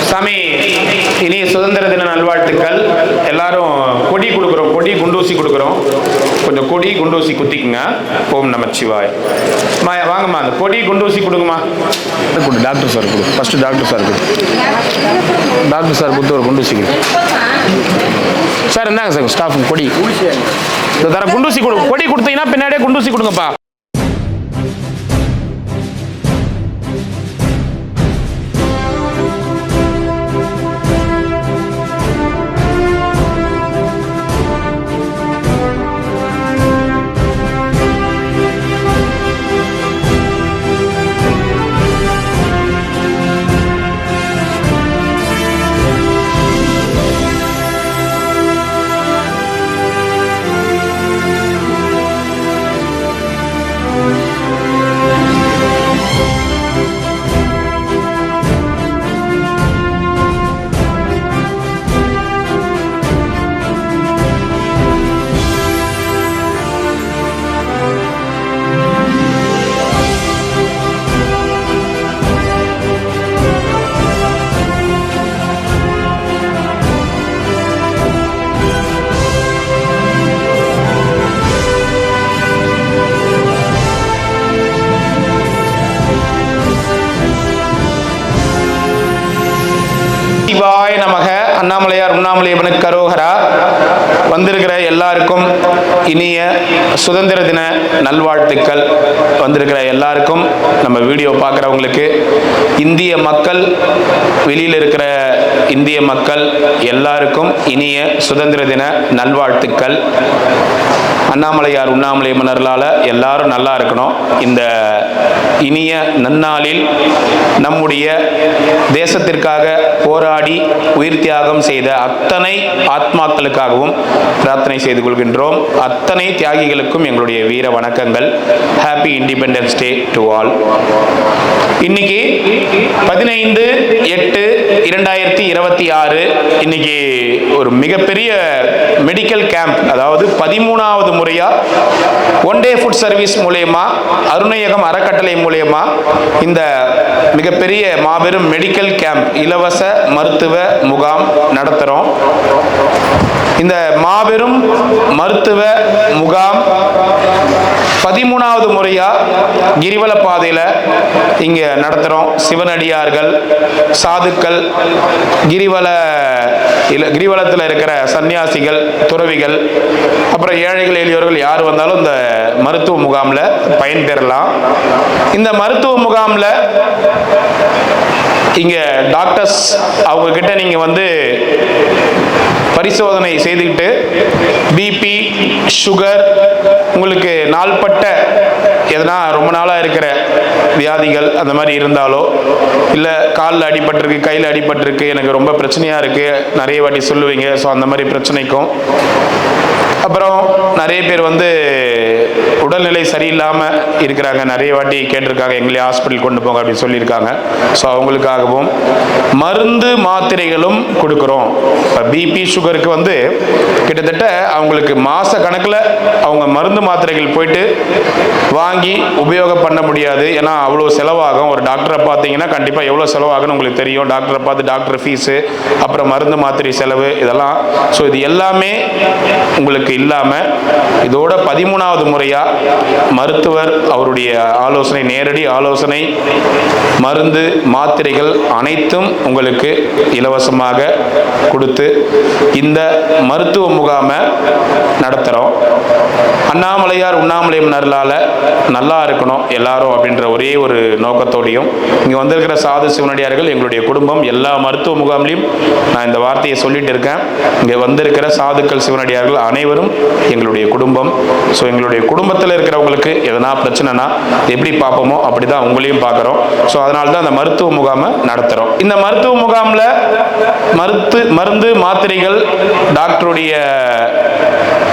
சாமி, இனி சுதந்திர தின நல்வாழ்த்துக்கள். எல்லாரும் கொடி கொடுக்குறோம், கொடி குண்டூசி கொடுக்குறோம். கொஞ்சம் கொடி குண்டூசி குத்திக்குங்க. ஓம் நமச்சிவாய். வாங்கம்மா, அந்த கொடி குண்டூசி கொடுங்கம்மா. கொடு, டாக்டர் சார் கொடு. ஃபர்ஸ்ட் டாக்டர் சார் கொடு. டாக்டர் சார் கொடுத்து ஒரு குண்டூசி கொடு. சார் இந்தாங்க சார், ஸ்டாஃப் கொடி தர குண்டூசி கொடு. கொடி கொடுத்தீங்கன்னா பின்னாடியே குண்டூசி கொடுங்கப்பா. சிவாய நமக. அண்ணாமலையார் உண்ணாமலையவனுக்கு கரோகரா. வந்திருக்கிற எல்லாருக்கும் இனிய சுதந்திர தின நல்வாழ்த்துக்கள். வந்திருக்கிற எல்லாருக்கும், நம்ம வீடியோ பார்க்குறவங்களுக்கு, இந்திய மக்கள், வெளியில் இருக்கிற இந்திய மக்கள் எல்லாருக்கும் இனிய சுதந்திர தின நல்வாழ்த்துக்கள். அண்ணாமலையார் உண்ணாமலை மன்னர்களால் எல்லாரும் நல்லா இருக்கணும். இந்த இனிய நன்னாளில் நம்முடைய தேசத்திற்காக போராடி உயிர் தியாகம் செய்த அத்தனை ஆத்மாக்களுக்காகவும் பிரார்த்தனை செய்து கொள்கின்றோம். அத்தனை தியாகிகளுக்கும் எங்களுடைய வீர வணக்கங்கள். Happy independence day to all. இன்னைக்கு 15/8/2026 இன்னைக்கு ஒரு மிகப்பெரிய மெடிக்கல் கேம்ப், அதாவது 13வது முறையா ஒன் டே ஃபுட் சர்வீஸ் மூலயமா, அருணையகம் அறக்கட்டளை மூலயமா இந்த மிகப்பெரிய மாபெரும் மெடிக்கல் கேம்ப், இலவச மருத்துவ முகாம் நடத்துகிறோம். இந்த மாபெரும் மருத்துவ முகாம் 13வது முறையா கிரிவல பாதையில் இங்கே நடத்துகிறோம். சிவனடியார்கள், சாதுக்கள், கிரிவலத்தில் இருக்கிற சன்னியாசிகள், துறவிகள், அப்புறம் ஏழைகள், எளியோர்கள் யார் வந்தாலும் இந்த மருத்துவ முகாமில் பயன்பெறலாம். இந்த மருத்துவ முகாமில் இங்கே டாக்டர்ஸ் அவங்க கிட்ட நீங்கள் வந்து பரிசோதனை செய்துக்கிட்டு பிபி, சுகர், உங்களுக்கு நாள்பட்ட எதனா ரொம்ப நாளாக இருக்கிற வியாதிகள் அந்த மாதிரி இருந்தாலோ, இல்லை காலில் அடிபட்டிருக்கு, கையில் அடிபட்டிருக்கு, எனக்கு ரொம்ப பிரச்சனையாக இருக்குது நிறைய வாட்டி சொல்லுவீங்க. ஸோ அந்த மாதிரி பிரச்சனைக்கும், அப்புறம் நிறைய பேர் வந்து உடல்நிலை சரியில்லாமல் இருக்கிறாங்க, நிறைய வாட்டி கேட்டிருக்காங்க, எங்களே ஹாஸ்பிட்டல் கொண்டு போங்க அப்படின்னு சொல்லியிருக்காங்க. ஸோ அவங்களுக்காகவும் மருந்து மாத்திரைகளும் கொடுக்குறோம். இப்போ பிபி, சுகருக்கு வந்து கிட்டத்தட்ட அவங்களுக்கு மாத கணக்கில் அவங்க மருந்து மாத்திரைகள் போயிட்டு வாங்கி உபயோகம் பண்ண முடியாது. ஏன்னா அவ்வளோ செலவாகும். ஒரு டாக்டரை பார்த்தீங்கன்னா கண்டிப்பாக எவ்வளோ செலவாகுன்னு உங்களுக்கு தெரியும். டாக்டரை பார்த்து டாக்டர் ஃபீஸு, அப்புறம் மருந்து மாத்திரை செலவு, இதெல்லாம். ஸோ இது எல்லாமே உங்களுக்கு இல்லாமல் இதோட 13வது முறையா மருத்துவர் அவருடைய ஆலோசனை, நேரடி ஆலோசனை, மருந்து மாத்திரைகள் அனைத்தும் உங்களுக்கு இலவசமாக கொடுத்து இந்த மருத்துவ முகாமை நடத்துகிறோம். அண்ணாமலையார் உண்ணாமலை மன்னர்களால் நல்லா இருக்கணும் எல்லாரும் அப்படின்ற ஒரே ஒரு நோக்கத்தோடையும் இங்கே வந்திருக்கிற சாது சிவனடியார்கள், எங்களுடைய குடும்பம், எல்லா மருத்துவ முகாம்லையும் நான் இந்த வார்த்தையை சொல்லிட்டு இருக்கேன். இங்கே வந்திருக்கிற சாதுக்கள், சிவனடியார்கள் அனைவரும் எங்களுடைய குடும்பம். ஸோ எங்களுடைய குடும்பத்தில் இருக்கிறவங்களுக்கு எதனா பிரச்சனைனா எப்படி பார்ப்போமோ அப்படி தான் உங்களையும் பார்க்குறோம். ஸோ அதனால தான் அந்த மருத்துவ முகாமை நடத்துகிறோம். இந்த மருத்துவ முகாமில் மருந்து மாத்திரைகள் டாக்டருடைய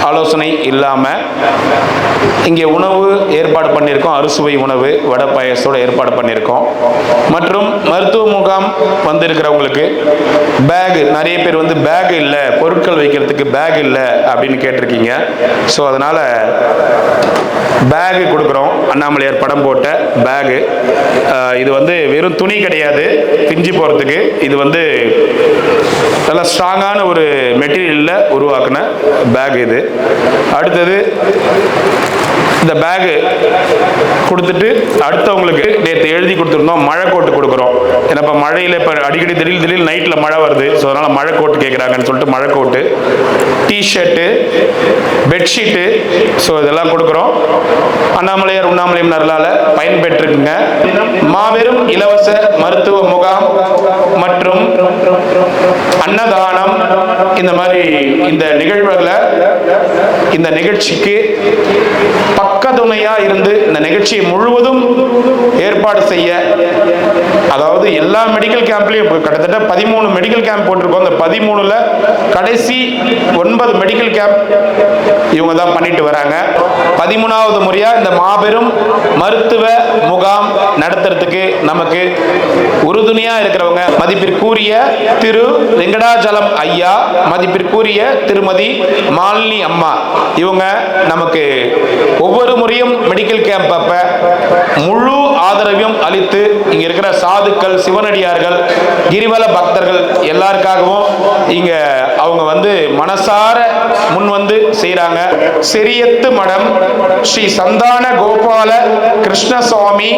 ஆலோசனை இல்லாமல் இங்கே உணவு ஏற்பாடு பண்ணியிருக்கோம். அறுசுவை உணவு வடை பாயசத்தோடு ஏற்பாடு பண்ணியிருக்கோம். மற்றும் மருத்துவ முகாம் வந்திருக்கிறவங்களுக்கு பேகு, நிறைய பேர் வந்து பேகு இல்லை, பொருட்கள் வைக்கிறதுக்கு பேக் இல்லை அப்படின்னு கேட்டிருக்கீங்க. ஸோ அதனால் பேகு கொடுக்குறோம். அண்ணாமலையார் படம் போட்ட பேகு. இது வந்து வெறும் துணி கிடையாது பிஞ்சு போகிறதுக்கு. இது வந்து நல்ல ஸ்ட்ராங்கான ஒரு மெட்டீரியலில் உருவாக்குன பேக் இது. அடுத்தது இந்த பேகு கொடுத்துட்டு அடுத்தவங்களுக்கு நேற்று எழுதி கொடுத்துருந்தோம் மழை கோட்டு கொடுக்குறோம். ஏன்னா இப்போ மழையில் இப்போ அடிக்கடி திடீர் நைட்டில் மழை வருது. ஸோ அதனால் மழை கோட்டு கேட்குறாங்கன்னு சொல்லிட்டு மழை கோட்டு, டிஷர்ட்டு, பெட்ஷீட்டு, ஸோ இதெல்லாம் கொடுக்குறோம். அண்ணாமலையார் உண்ணாமலையும் நல்லால பயன்பெற்றுக்குங்க. மாபெரும் இலவச மருத்துவ முகாம் மற்றும் அன்னதானம் இந்த மாதிரி இந்த நிகழ்வுகளை, இந்த நிகழ்ச்சிக்கு பக்கத்துணையா இருந்து இந்த நிகழ்ச்சியை முழுவதும் ஏற்பாடு செய்ய, அதாவது எல்லா மெடிக்கல் கேம்ப்லயும் கிட்டத்தட்ட 13 மெடிக்கல் கேம்ப் போட்டிருக்கோம். அந்த 13ல கடைசி 9 மெடிக்கல் கேம்ப் இவங்க தான் பண்ணிட்டு வராங்க. 13வது முறையா இந்த மாபெரும் மருத்துவ முகாம் நடத்துறதுக்கு நமக்கு உறுதுணையா இருக்கிறவங்க மதிப்பிற்குரிய திரு வெங்கடாச்சலம் ஐயா, மதிப்பிற்குரிய திருமதி மாலினி அம்மா, இவங்க நமக்கு ஒவ்வொரு முறையும் மெடிக்கல் கேம்ப் அப்ப முழு ஆதரவையும் அளித்து இங்க இருக்கிற சாதுக்கள், சிவனடியார்கள், கிரிவல பக்தர்கள் எல்லாருக்காகவும் இங்க அவங்க வந்து மனசார முன் வந்து செய்யறாங்க. செரியத்து மடம் ஸ்ரீ சந்தான கோபால கிருஷ்ணசுவாமி,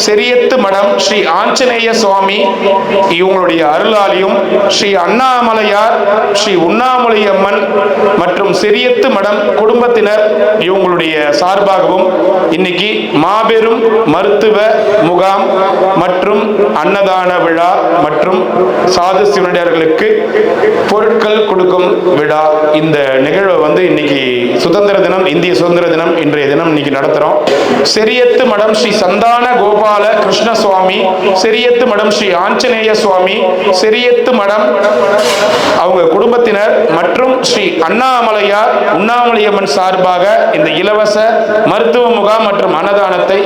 செரியத்து மடம் ஸ்ரீ ஆஞ்சநேய சுவாமி இவங்களுடைய அருளாலையும், ஸ்ரீ அண்ணாமலையார், ஸ்ரீ உண்ணாமலையம்மன் மற்றும் செரியத்து மடம் குடும்பத்தினர் இவங்களுடைய சார்பாகவும் இன்னைக்கு மாபெரும் மருத்துவ முகாம் மற்றும் அன்னதான விழா மற்றும் சாது சிவனடியார்களுக்கு பொருட்கள் கொடுக்கும் விழா, இந்த நிகழ்வை வந்து இன்னைக்கு சுதந்திர தினம், இந்திய சுதந்திர தினம், இன்றைய தினம் இன்னைக்கு நடத்துறோம். செரியத்து மடம் ஸ்ரீ சந்தான கோபால கிருஷ்ணசுவாமி, செரியத்து மடம் ஸ்ரீ ஆஞ்சநேய சுவாமி, செரியத்து மடம் அவங்க குடும்பத்தினர் மற்றும் ஸ்ரீ அண்ணாமலையார் உண்ணாமலையம்மன் சார்பாக இந்த இலவச மருத்துவ முகாம் மற்றும் அன்னதானத்தை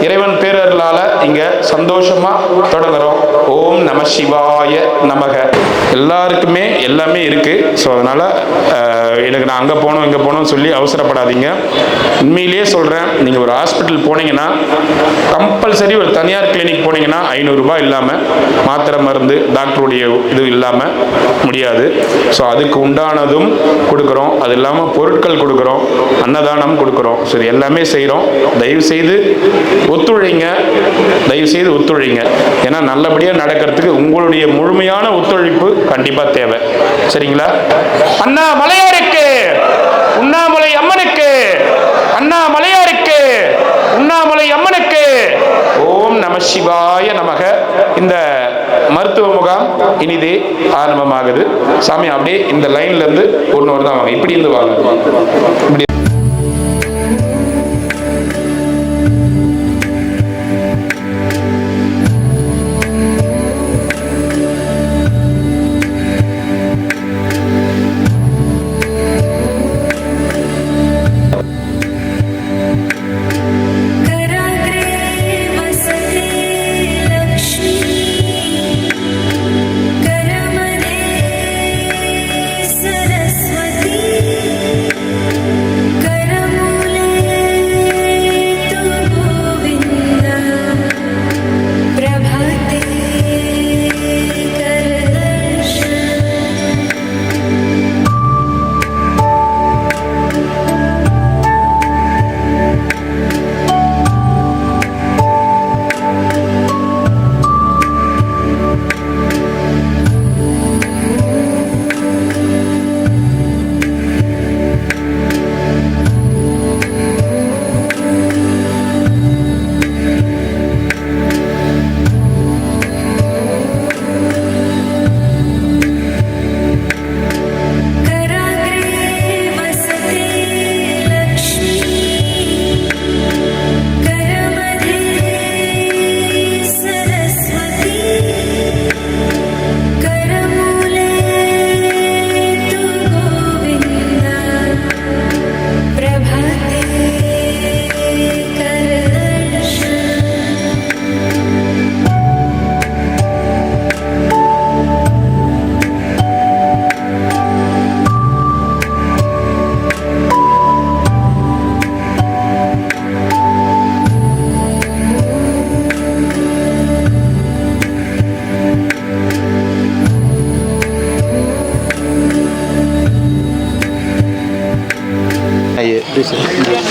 இறைவன் பேரர்களால இங்க சந்தோஷமா தொடங்குறோம். ஓம் நம சிவாய நமக. எல்லாருக்குமே எல்லாமே இருக்கு. ஸோ அதனால எனக்கு நான் அங்கே போனோம் இங்கே போனோம்னு சொல்லி அவசரப்படாதீங்க. உண்மையிலேயே சொல்கிறேன், நீங்கள் ஒரு ஹாஸ்பிட்டல் போனீங்கன்னா கம்பல்சரி ஒரு தனியார் கிளினிக் போனீங்கன்னா 500 ரூபாய் இல்லாமல், மாத்திரை மருந்து டாக்டருடைய இது இல்லாமல் முடியாது. ஸோ அதுக்கு உண்டானதும் கொடுக்குறோம், அது இல்லாமல் பொருட்கள் கொடுக்குறோம், அன்னதானம் கொடுக்குறோம். சரி, எல்லாமே செய்கிறோம். தயவுசெய்து ஒத்துழைங்க, தயவுசெய்து ஒத்துழைங்க. ஏன்னா நல்லபடியாக நடக்கிறதுக்கு உங்களுடைய முழுமையான ஒத்துழைப்பு கண்டிப்பாக தேவை. சரிங்களா? அண்ணாமலையாருக்கு, உண்ணாமலை அம்மனுக்கு, அண்ணாமலையாருக்கு, உண்ணாமலை அம்மனுக்கு ஓம் நம சிவாய நமக. இந்த மருத்துவ முகாம் இனிதே ஆரம்பமாகுது. சாமி அப்படியே இந்த லைன்ல இருந்து ஒன்று தான் வாங்க, இப்படி இருந்து வாங்க, இப்படி.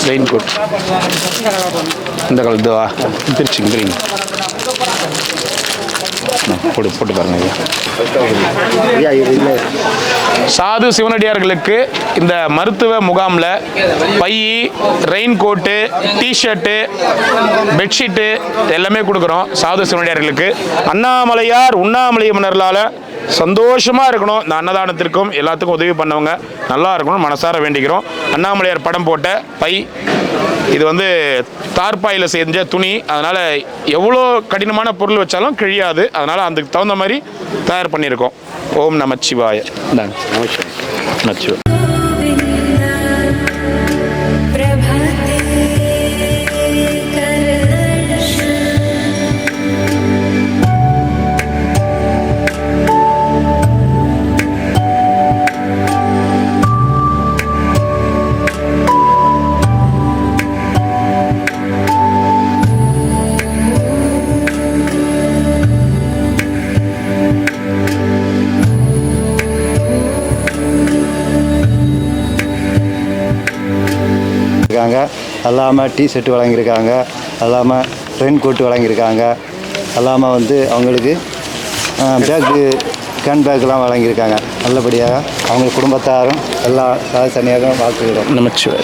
ரெயின் கோட் இந்த கலர் இதுவா திருச்சிங்க போட்டு பாருங்க ஐயா. சாது சிவனடியார்களுக்கு இந்த மருத்துவ முகாமில் பை, ரெயின் கோட்டு, டிஷர்ட்டு, பெட்ஷீட்டு எல்லாமே கொடுக்குறோம். சாது சிவனடியார்களுக்கு அண்ணாமலையார் உண்ணாமலையினர்களால் சந்தோஷமாக இருக்கணும். இந்த அன்னதானத்திற்கும் எல்லாத்துக்கும் உதவி பண்ணவங்க நல்லா இருக்கணும் மனசார வேண்டிக்கிறோம். அண்ணாமலையார் படம் போட்ட பை, இது வந்து தார்பாயில் செஞ்ச துணி, அதனால் எவ்வளோ கடினமான பொருள் வச்சாலும் கிழியாது. அதனால் அதுக்கு தகுந்த மாதிரி தயார் பண்ணியிருக்கோம். ஓம் நமச்சிவாய. நமச்சிவாய. அல்லாமல் டிஷர்ட் வழங்கியிருக்காங்க, அல்லாமல் ரெயின் கோட்டு வழங்கியிருக்காங்க, அல்லாமல் வந்து அவங்களுக்கு பேக்கு கேன் பேக்கெலாம் வழங்கியிருக்காங்க. நல்லபடியாக அவங்க குடும்பத்தாரும் எல்லா தனியாக வாழ்த்துக்கிறோம். நமச்சிவாய.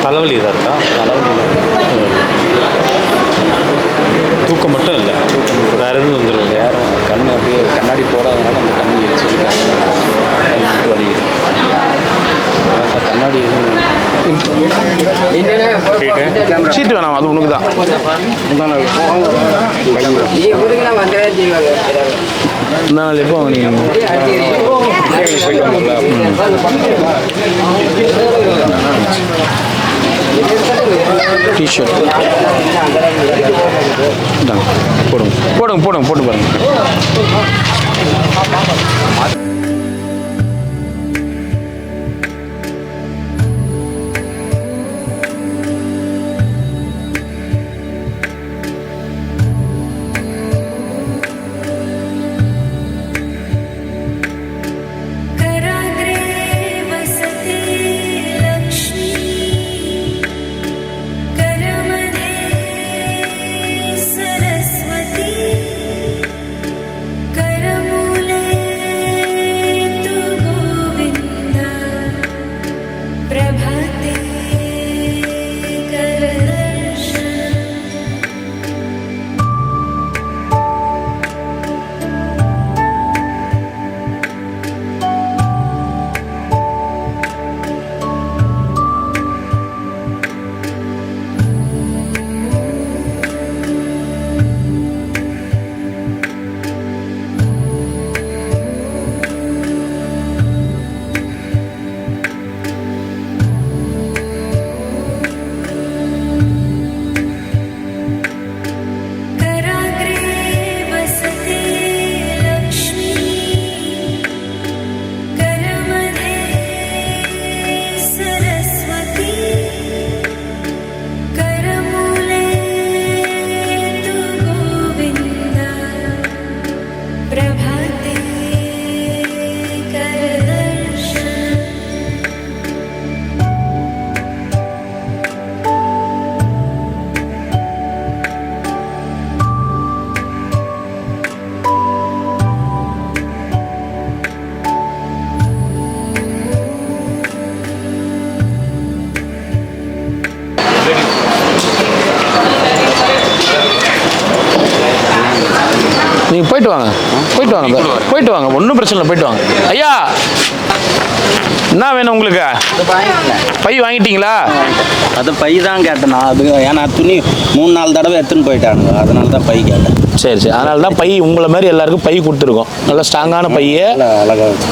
தலைவலி இதாக இருக்கா? தூக்கம் மட்டும் இல்லை, வேறு எதுவும் வந்துடும். வேறு கண் அப்படியே கண்ணாடி போடாதனால அந்த கண் வலி கண்ணாடி சீட்டு வேணாம், அது உனக்கு தான். எப்போ டிஷர்ட் போடுங்க போடுங்க போடுங்க போட்டு பாருங்க. कराग्रे वसते போயிட்டு வாங்க போயிட்டு வாங்க ஒன்றும் பிரச்சனை இல்லை, போயிட்டு வாங்க. ஐயா என்ன வேணும் உங்களுக்கு? பை வாங்கிட்டீங்களா? அது பை தான் கேட்டேன் நான். அது ஏன்னா துணி 3-4 தடவை எடுத்துன்னு போயிட்டானுங்க, அதனால தான் பை கேட்டேன். சரி சரி, அதனால தான் பை உங்களை மாதிரி எல்லாருக்கும் பை கொடுத்துருக்கோம். நல்லா ஸ்ட்ராங்கான பையே அழகாக வச்சு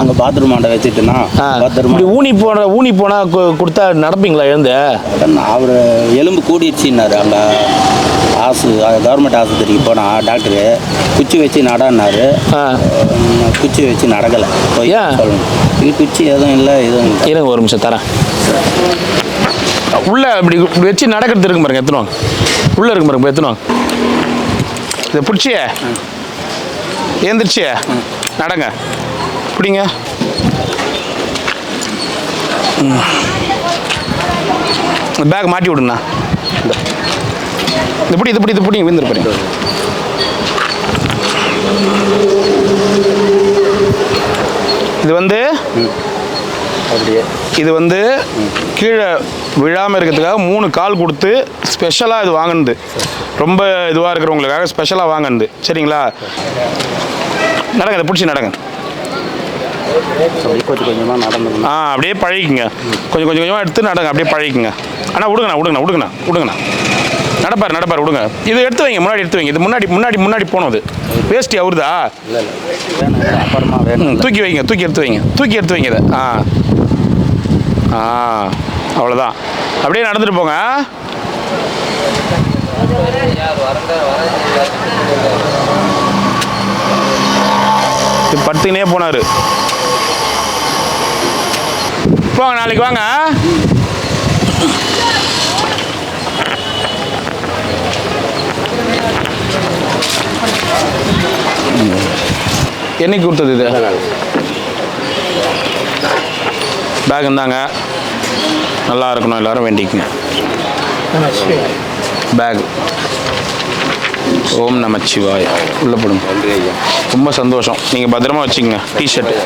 அங்கே பாத்ரூம் ஆண்ட வச்சுட்டுனா பத்திரமா. இப்படி ஊனி போனால் கொடுத்தா நடப்பீங்களா எழுந்து? அவர் எலும்பு கூடிடுச்சின்னாரு. அங்கே கவர்மெண்ட் ஆஸ்பத்திரிக்கு போனால் டாக்டரு குச்சி வச்சு நடன்னாரு. குச்சி வச்சு நடக்கலை. இது குச்சி எதுவும் இல்லை, எதுவும் இல்லை. இருங்க ஒரு நிமிஷம் தரேன். உள்ள இப்படி இப்படி வச்சு நடக்கிறது இருக்கு பாருங்க, எத்தனுவாங்க. உள்ள இருக்கு பாருங்க, எத்தனுவாங்க. இதை பிடிச்சிய ஏந்திரிச்சிய நடங்க, பிடிங்க. பேக் மாட்டி விடுங்கண்ணா. இது பிடிங்க விழுந்துருப்பேன். இது வந்து கீழே விழாமல் இருக்கிறதுக்காக 3 கால் கொடுத்து ஸ்பெஷலாக இது வாங்கினது. ரொம்ப இதுவாக இருக்கிறவங்களுக்காக ஸ்பெஷலாக வாங்கினது. சரிங்களா? நடங்க, இதை பிடிச்சி நடங்க. கொஞ்சம் கொஞ்சமாக நடந்து அப்படியே பழகிக்குங்க. கொஞ்சமாக எடுத்து நடங்க, அப்படியே பழகிக்குங்க. ஆனால் விடுங்கண்ணா. நடப்பார் விடுங்க. இது எடுத்து வைங்க, முன்னாடி எடுத்து வைங்க. இது முன்னாடி போனோம். அது வேஸ்ட்டி அவருதா? அப்புறமா தூக்கி வைங்க, தூக்கி எடுத்து வைங்க இதை. அவ்வளோதான். அப்படியே நடந்துட்டு போங்க. படுத்துக்கினே போனார். போங்க, நாளைக்கு வாங்க. என்னைக்கு கொடுத்தது இது? பேக் இருந்தாங்க. நல்லா இருக்கணும், எல்லாரும் வேண்டிக்குங்க. பேக் ஓம் நமச்சிவாய் உள்ள போடுங்க. ரொம்ப சந்தோஷம். நீங்கள் பத்திரமா வச்சுக்கோங்க. டிஷர்ட்டு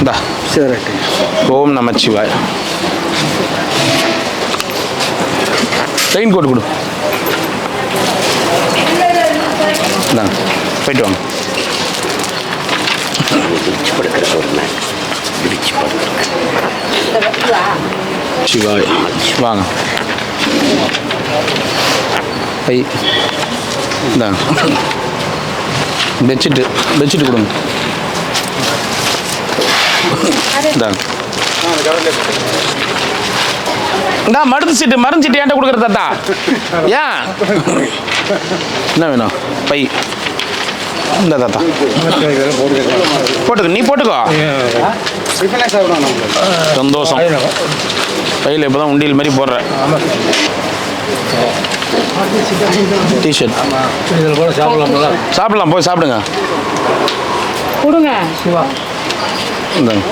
இந்தா. சரி. ஓம் நமச்சிவாய். ரெயின் கோட் கொடு. இந்தாங்க, போயிட்டு வாங்க. சிவாய் வாங்க. ஐ இந்தாங்க. பெட்ஷீட்டு கொடுங்க. இந்தாங்க. மருந்து சீட்டு ஏன்ட்ட கொடுக்குற தாத்தா? ஏன் என்ன வேணும்? பை இந்த தாத்தா போட்டுக்க. நீ போட்டுக்கோ. சந்தோஷம். பையில் இப்போ தான் உண்டியல் மாதிரி போடுற டிஷர்ட். சாப்பிடலாம், போய் சாப்பிடுங்க. இந்தாங்க.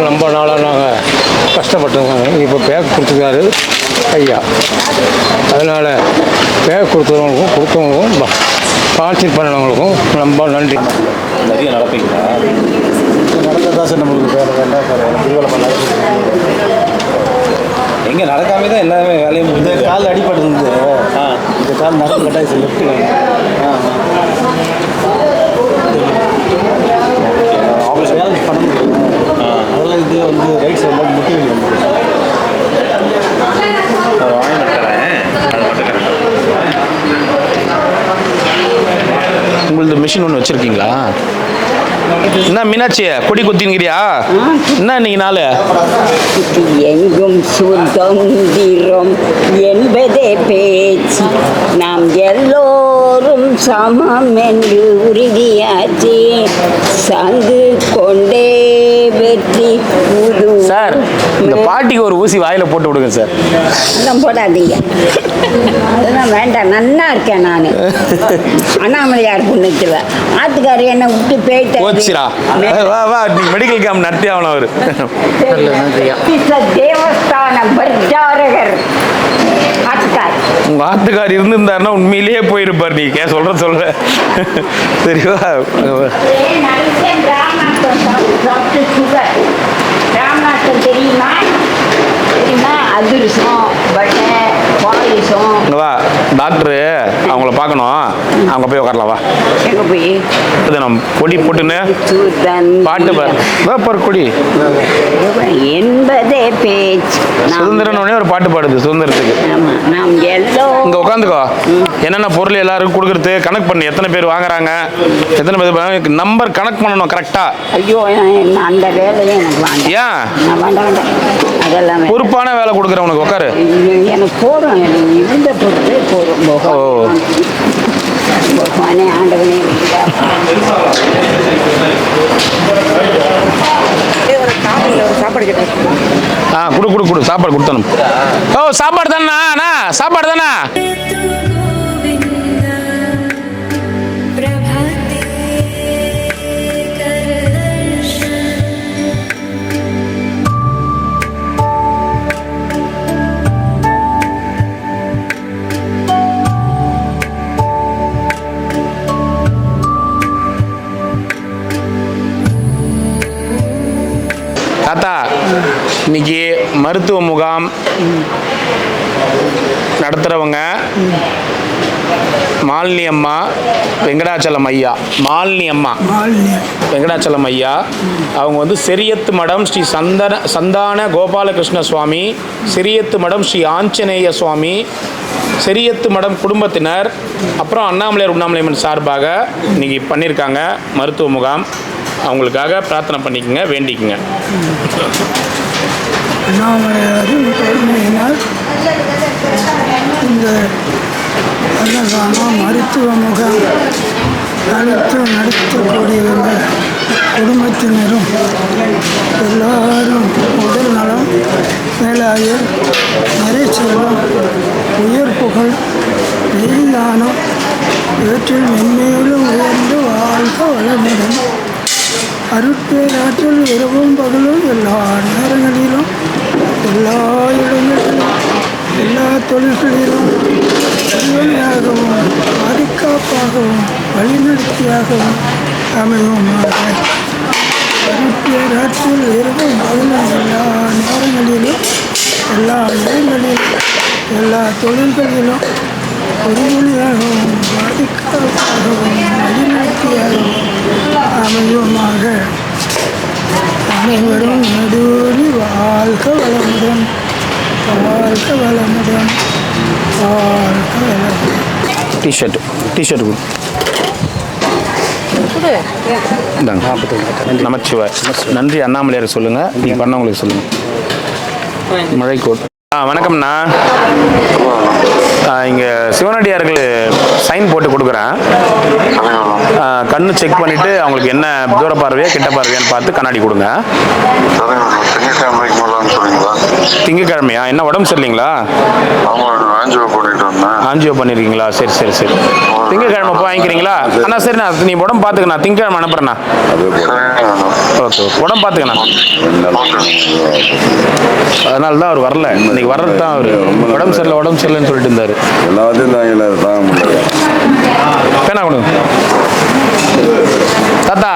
ரொம்ப நாளாக நாங்கள் கஷ்டப்பட்டுருக்காங்க. இப்போ பேக் கொடுத்துருக்காரு ஐயா. அதனால் பேக் கொடுத்தவங்களுக்கும் கான்செப்ட் பண்ணவங்களுக்கும் ரொம்ப நன்றி. நிறைய நடப்பீங்களா? நடந்ததா சார் நம்மளுக்கு வேலை வேண்டாம் சார். திருவிழா பண்ண எங்கே நடக்காம தான் எல்லாமே வேலையும் இந்த முடிஞ்சு. கால் அடிப்பட்டு இருந்தது. இந்த கால் நடந்து கட்டாயம் சார் லெஃப்ட் ஆஃபீஸ் வேலை பண்ண முடியும். அதெல்லாம் இது வந்து ரைட் சைடில் முட்டி வலி வந்து வாங்கி தரேன், அது மட்டும் கரெக்டாக. உங்களது மிஷின் ஒன்று வச்சுருக்கீங்களா? என்ன மீனாட்சி கொடி குத்தின்கிறியா? என்ன இன்னைக்கு நாள்? எங்கும் சுதந்திரம் என்பதே பேச்சு, நாம் எல்லோரும் சமம் என்று உறுதியாச்சு, சங்கு கொண்டே வெற்றி புது. சார், இந்த பாட்டிக்கு ஒரு ஊசி வாயில் போட்டு விடுங்க சார். அதெல்லாம் போடாதீங்க, அதெல்லாம் வேண்டாம். நல்லா இருக்கேன் நான். அண்ணாமலையார் புண்ணியத்தில் ஆத்துக்காரி என்னை விட்டு போயிட்டேன். போச்சுரா, வா வா, மெடிக்கல் கேம்ப் நடத்தி ஆகணும் அவர். தேவஸ்தான பர்ஜாரகர் ஆத்துக்கார். உங்க ஆத்துக்கார் இருந்திருந்தாருன்னா உண்மையிலேயே போயிருப்பார். நீ சொல்ற சரிவா? ராமநாதன் தெரியுமா? தெரியுமா? அதிரசம், வடை, பாயசம். வா, டாக்டரு அவங்கள பார்க்கணும். அவங்க போய் உட்காரலாம். வா, எங்க போய் இது நம்ம கொடி போட்டுன்னு பாட்டு பாரு. கொடி என்பதே பேச்சு. சுதந்திரனே ஒரு பாட்டு பாடுது சுதந்திரத்துக்கு. ஆமா, நாம் எல்லோரும் இங்க உட்காந்துக்கோ. என்னென்ன பொருள் எல்லாருக்கும் கொடுக்குறது கணக்கு பண்ணு. எத்தனை பேர் வாங்குறாங்க, எத்தனை பேர் நம்பர் கணக்கு பண்ணணும் கரெக்டா. ஐயோ, அந்த வேலையே எனக்கு வேண்டாம். ஏன்? நான் வேண்டாம், அதெல்லாம் வேண்டாம். பொறுப்பான வேலை கொடுக்குறவனுக்கு உட்காரு. எனக்கு போதும், எனக்கு இருந்த பொறுப்பே போதும். ஓ, பகவானே, ஆண்டவனே. கொடு சாப்பாடு கொடுத்தணும். ஓ, சாப்பாடு தானே? சாப்பாடு தானே? தாத்தா, இன்னைக்கு மருத்துவ முகாம் நடத்துகிறவங்க மாலினி அம்மா, வெங்கடாச்சலம் ஐயா. மாலினி அம்மா வெங்கடாச்சலம் ஐயா அவங்க வந்து செரியத்து மடம் ஸ்ரீ சந்தான கோபாலகிருஷ்ண சுவாமி, செரியத்து மடம் ஸ்ரீ ஆஞ்சநேய சுவாமி, செரியத்து மடம் குடும்பத்தினர், அப்புறம் அண்ணாமலையார் உண்ணாமலையம்மன் சார்பாக இன்னைக்கு பண்ணியிருக்காங்க மருத்துவ முகாம். அவங்களுக்காக பிரார்த்தனை பண்ணிக்கோங்க, வேண்டிக்குங்க. அண்ணாமலையாரின் கருணையினால் இந்த அழகான மருத்துவ முகாம் நடத்தக்கூடியவங்க குடும்பத்தினரும் எல்லாரும் உடல் நலம், மேலாயர், நிறைச்செல்வம், உயர் புகழ், நெய்தானம் இவற்றில் மென்மேலும் உயர்ந்து வாழ்க வளமுடன். அருட்பேராற்றல் இரவும் பகலும் எல்லா நேரங்களிலும் எல்லா இடங்களிலும் எல்லா தொழில்களிலும் உண்மையாகவும் பாதுகாப்பாகவும் வழிநடத்தியாகவும் அமையுமாக. அருட்பேராற்றல் இரவும் பகலும் எல்லா நேரங்களிலும் எல்லா இடங்களிலும் எல்லா தொழில்களிலும் ஒருமொழியாகவும் பாதுகாப்பாகவும் வழிநடத்தியாகவும் அமையுமாக. அனைவரும் நடுவொலி வாழ்க வளமுடன், வாழ்க வளமுடன், வாழ்க வளமுடன். டிஷர்ட் நமச்சிவாய். நன்றி அண்ணாமலையார் சொல்லுங்கள், நீங்கள் பண்ணவங்களுக்கு சொல்லுங்கள். மழைக்கோட். வணக்கம்ண்ணா. இங்கே சிவனடியார்கள் சைன் போட்டு கொடுக்குறேன். கண்ணு செக் பண்ணிவிட்டு அவங்களுக்கு என்ன தூர பார்வையா கிட்ட பார்வையான்னு பார்த்து கண்ணாடி கொடுங்க. திங்கக்கிழமையா? என்ன உடம்பு சரியில்லைங்களா? ஆஞ்சியோ பண்ணிருக்கீங்களா? சரி சரி சரி. திங்கக்கிழமை போய் வாங்கிக்கிறீங்களா? அண்ணா சரிண்ணா, நீ உடம்பு பார்த்துக்கண்ணா, திங்கக்கிழமை அனுப்புறேண்ணா. ஓ ஓகே உடம்பு பார்த்துக்கண்ணா. அதனால தான் அவர் வரல. இன்னைக்கு வர்றது தான் அவர் உடம்பு சரியில்லைன்னு சொல்லிட்டு இருந்தார். எல்லாத்தையும் தாங்க முடியல. பேனா கொடு தாத்தா.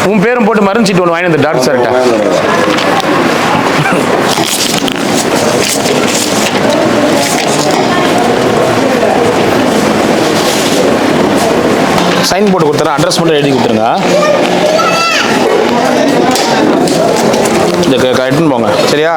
உன் பேரும் போட்டு மருந்து சீட்டு ஒன்று வாங்கி வந்து டாக்டர் சார்கிட்ட. சைன் போட்டு கொடுத்துறேன். அட்ரஸ் மட்டும் எழுதி கொடுத்துருங்க. இந்த கட்டுன்னு போங்க சரியா.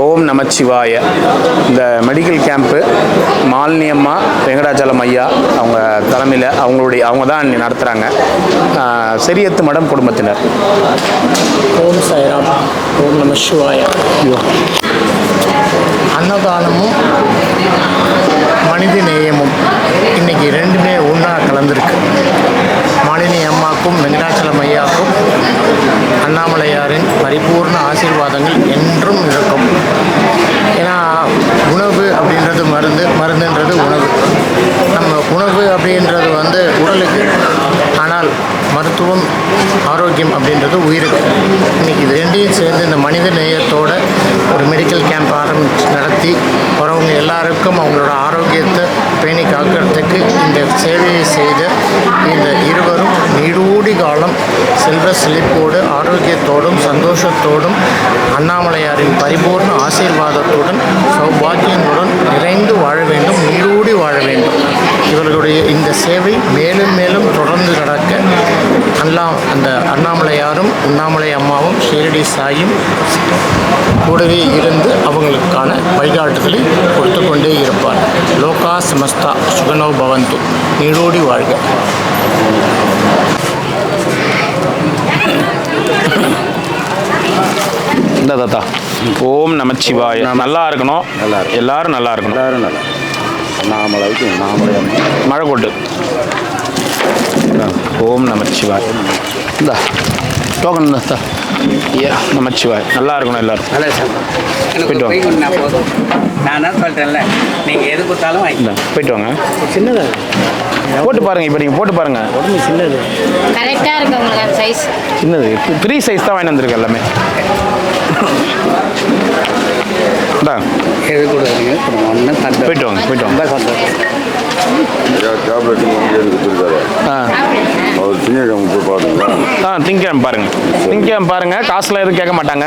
ஓம் நமச்சிவாய. இந்த மெடிக்கல் கேம்ப்பு மாலினி அம்மா வெங்கடாச்சலம் ஐயா அவங்க தலைமையில் அவங்க தான் நடத்துகிறாங்க. செரியத்து மடம் குடும்பத்தினர். ஓம் சாய்ராம். ஓம் நம சிவாய. அன்னதானமும் மனித நேயமும் இன்னைக்கு ரெண்டுமே ஒன்றா கலந்துருக்கு. மாலினி அம்மாக்கும் வெங்கடாச்சலம் ஐயாவுக்கும் அண்ணாமலையாரின் பரிபூர்ண ஆசீர்வாதங்கள் என்றும் இருக்கும். ஏன்னா உணவு அப்படின்றது மருந்துன்றது உணவு. நம்ம உணவு அப்படின்றது உடலுக்கு, ஆனால் மருத்துவம் ஆரோக்கியம் அப்படின்றது உயிருக்கு. இன்றைக்கி இது ரெண்டையும் சேர்ந்து இந்த மனித நேயத்தோட ஒரு மெடிக்கல் கேம்ப் நடத்தி வரவங்க எல்லாருக்கும் அவங்களோட ஆரோக்கியத்தை பேணி காக்கிறதுக்கு இந்த சேவையை செய்த இந்த இருவரும் நீடூடி காலம் செல்வ செழிப்போடு ஆரோக்கியத்தோடும் சந்தோஷத்தோடும் அண்ணாமலையாரின் பரிபூர்ண ஆசீர்வாதத்துடன் சௌபாக்கியங்களுடன் நிறைந்து வாழ வேண்டும், நீடூடி வாழ வேண்டும். இவர்களுடைய இந்த சேவை மேலும் மேலும் தொடர்ந்து நடக்க அந்த அண்ணாமலையாரும் அண்ணாமலை அம்மாவும் ஷீரடி சாயும் கூடவே இருந்து அவங்களுக்கான வழிகாட்டுதலை கொடுத்து கொண்டே இருப்பார். லோகா சமஸ்தா சுகனோ பவந்து. நீடோடி வாழ்க. இந்த தாத்தா. ஓம் நமச்சிவாய. நல்லா இருக்கணும், எல்லாரும் நல்லா இருக்கணும். நாமளைக்கு நாமளே மழை கொட்டு. ஓம் நமச்சிவாய். இந்தா டோக்கன் தான். நமச்சிவாய். நல்லா இருக்கணும் எல்லாரும். போயிட்டு வாங்க. நான் தான் சொல்கிறேன்ல, நீங்கள் எது கொடுத்தாலும் வாங்கி போயிட்டு வாங்க. சின்னதாக போட்டு பாருங்க. இப்போ நீங்கள் போட்டு பாருங்க. உடம்பு சின்னது கரெக்டாக இருக்கு உங்களுக்கு அந்த சைஸ். சின்னது 3 சைஸ் தான் வாங்கி வந்திருக்கு எல்லாமே. எது கொடுக்குறீங்க ஒன்று போயிட்டு வாங்க. போயிட்டு வாங்க. டேப்லெட் கொடுத்துருக்காரு. அவர் திங்கக்கிழமை திங்கக்கிழமை பாருங்கள். திங்கக்கிழமை பாருங்கள், காசுலாம் எதுவும் கேட்க மாட்டாங்க.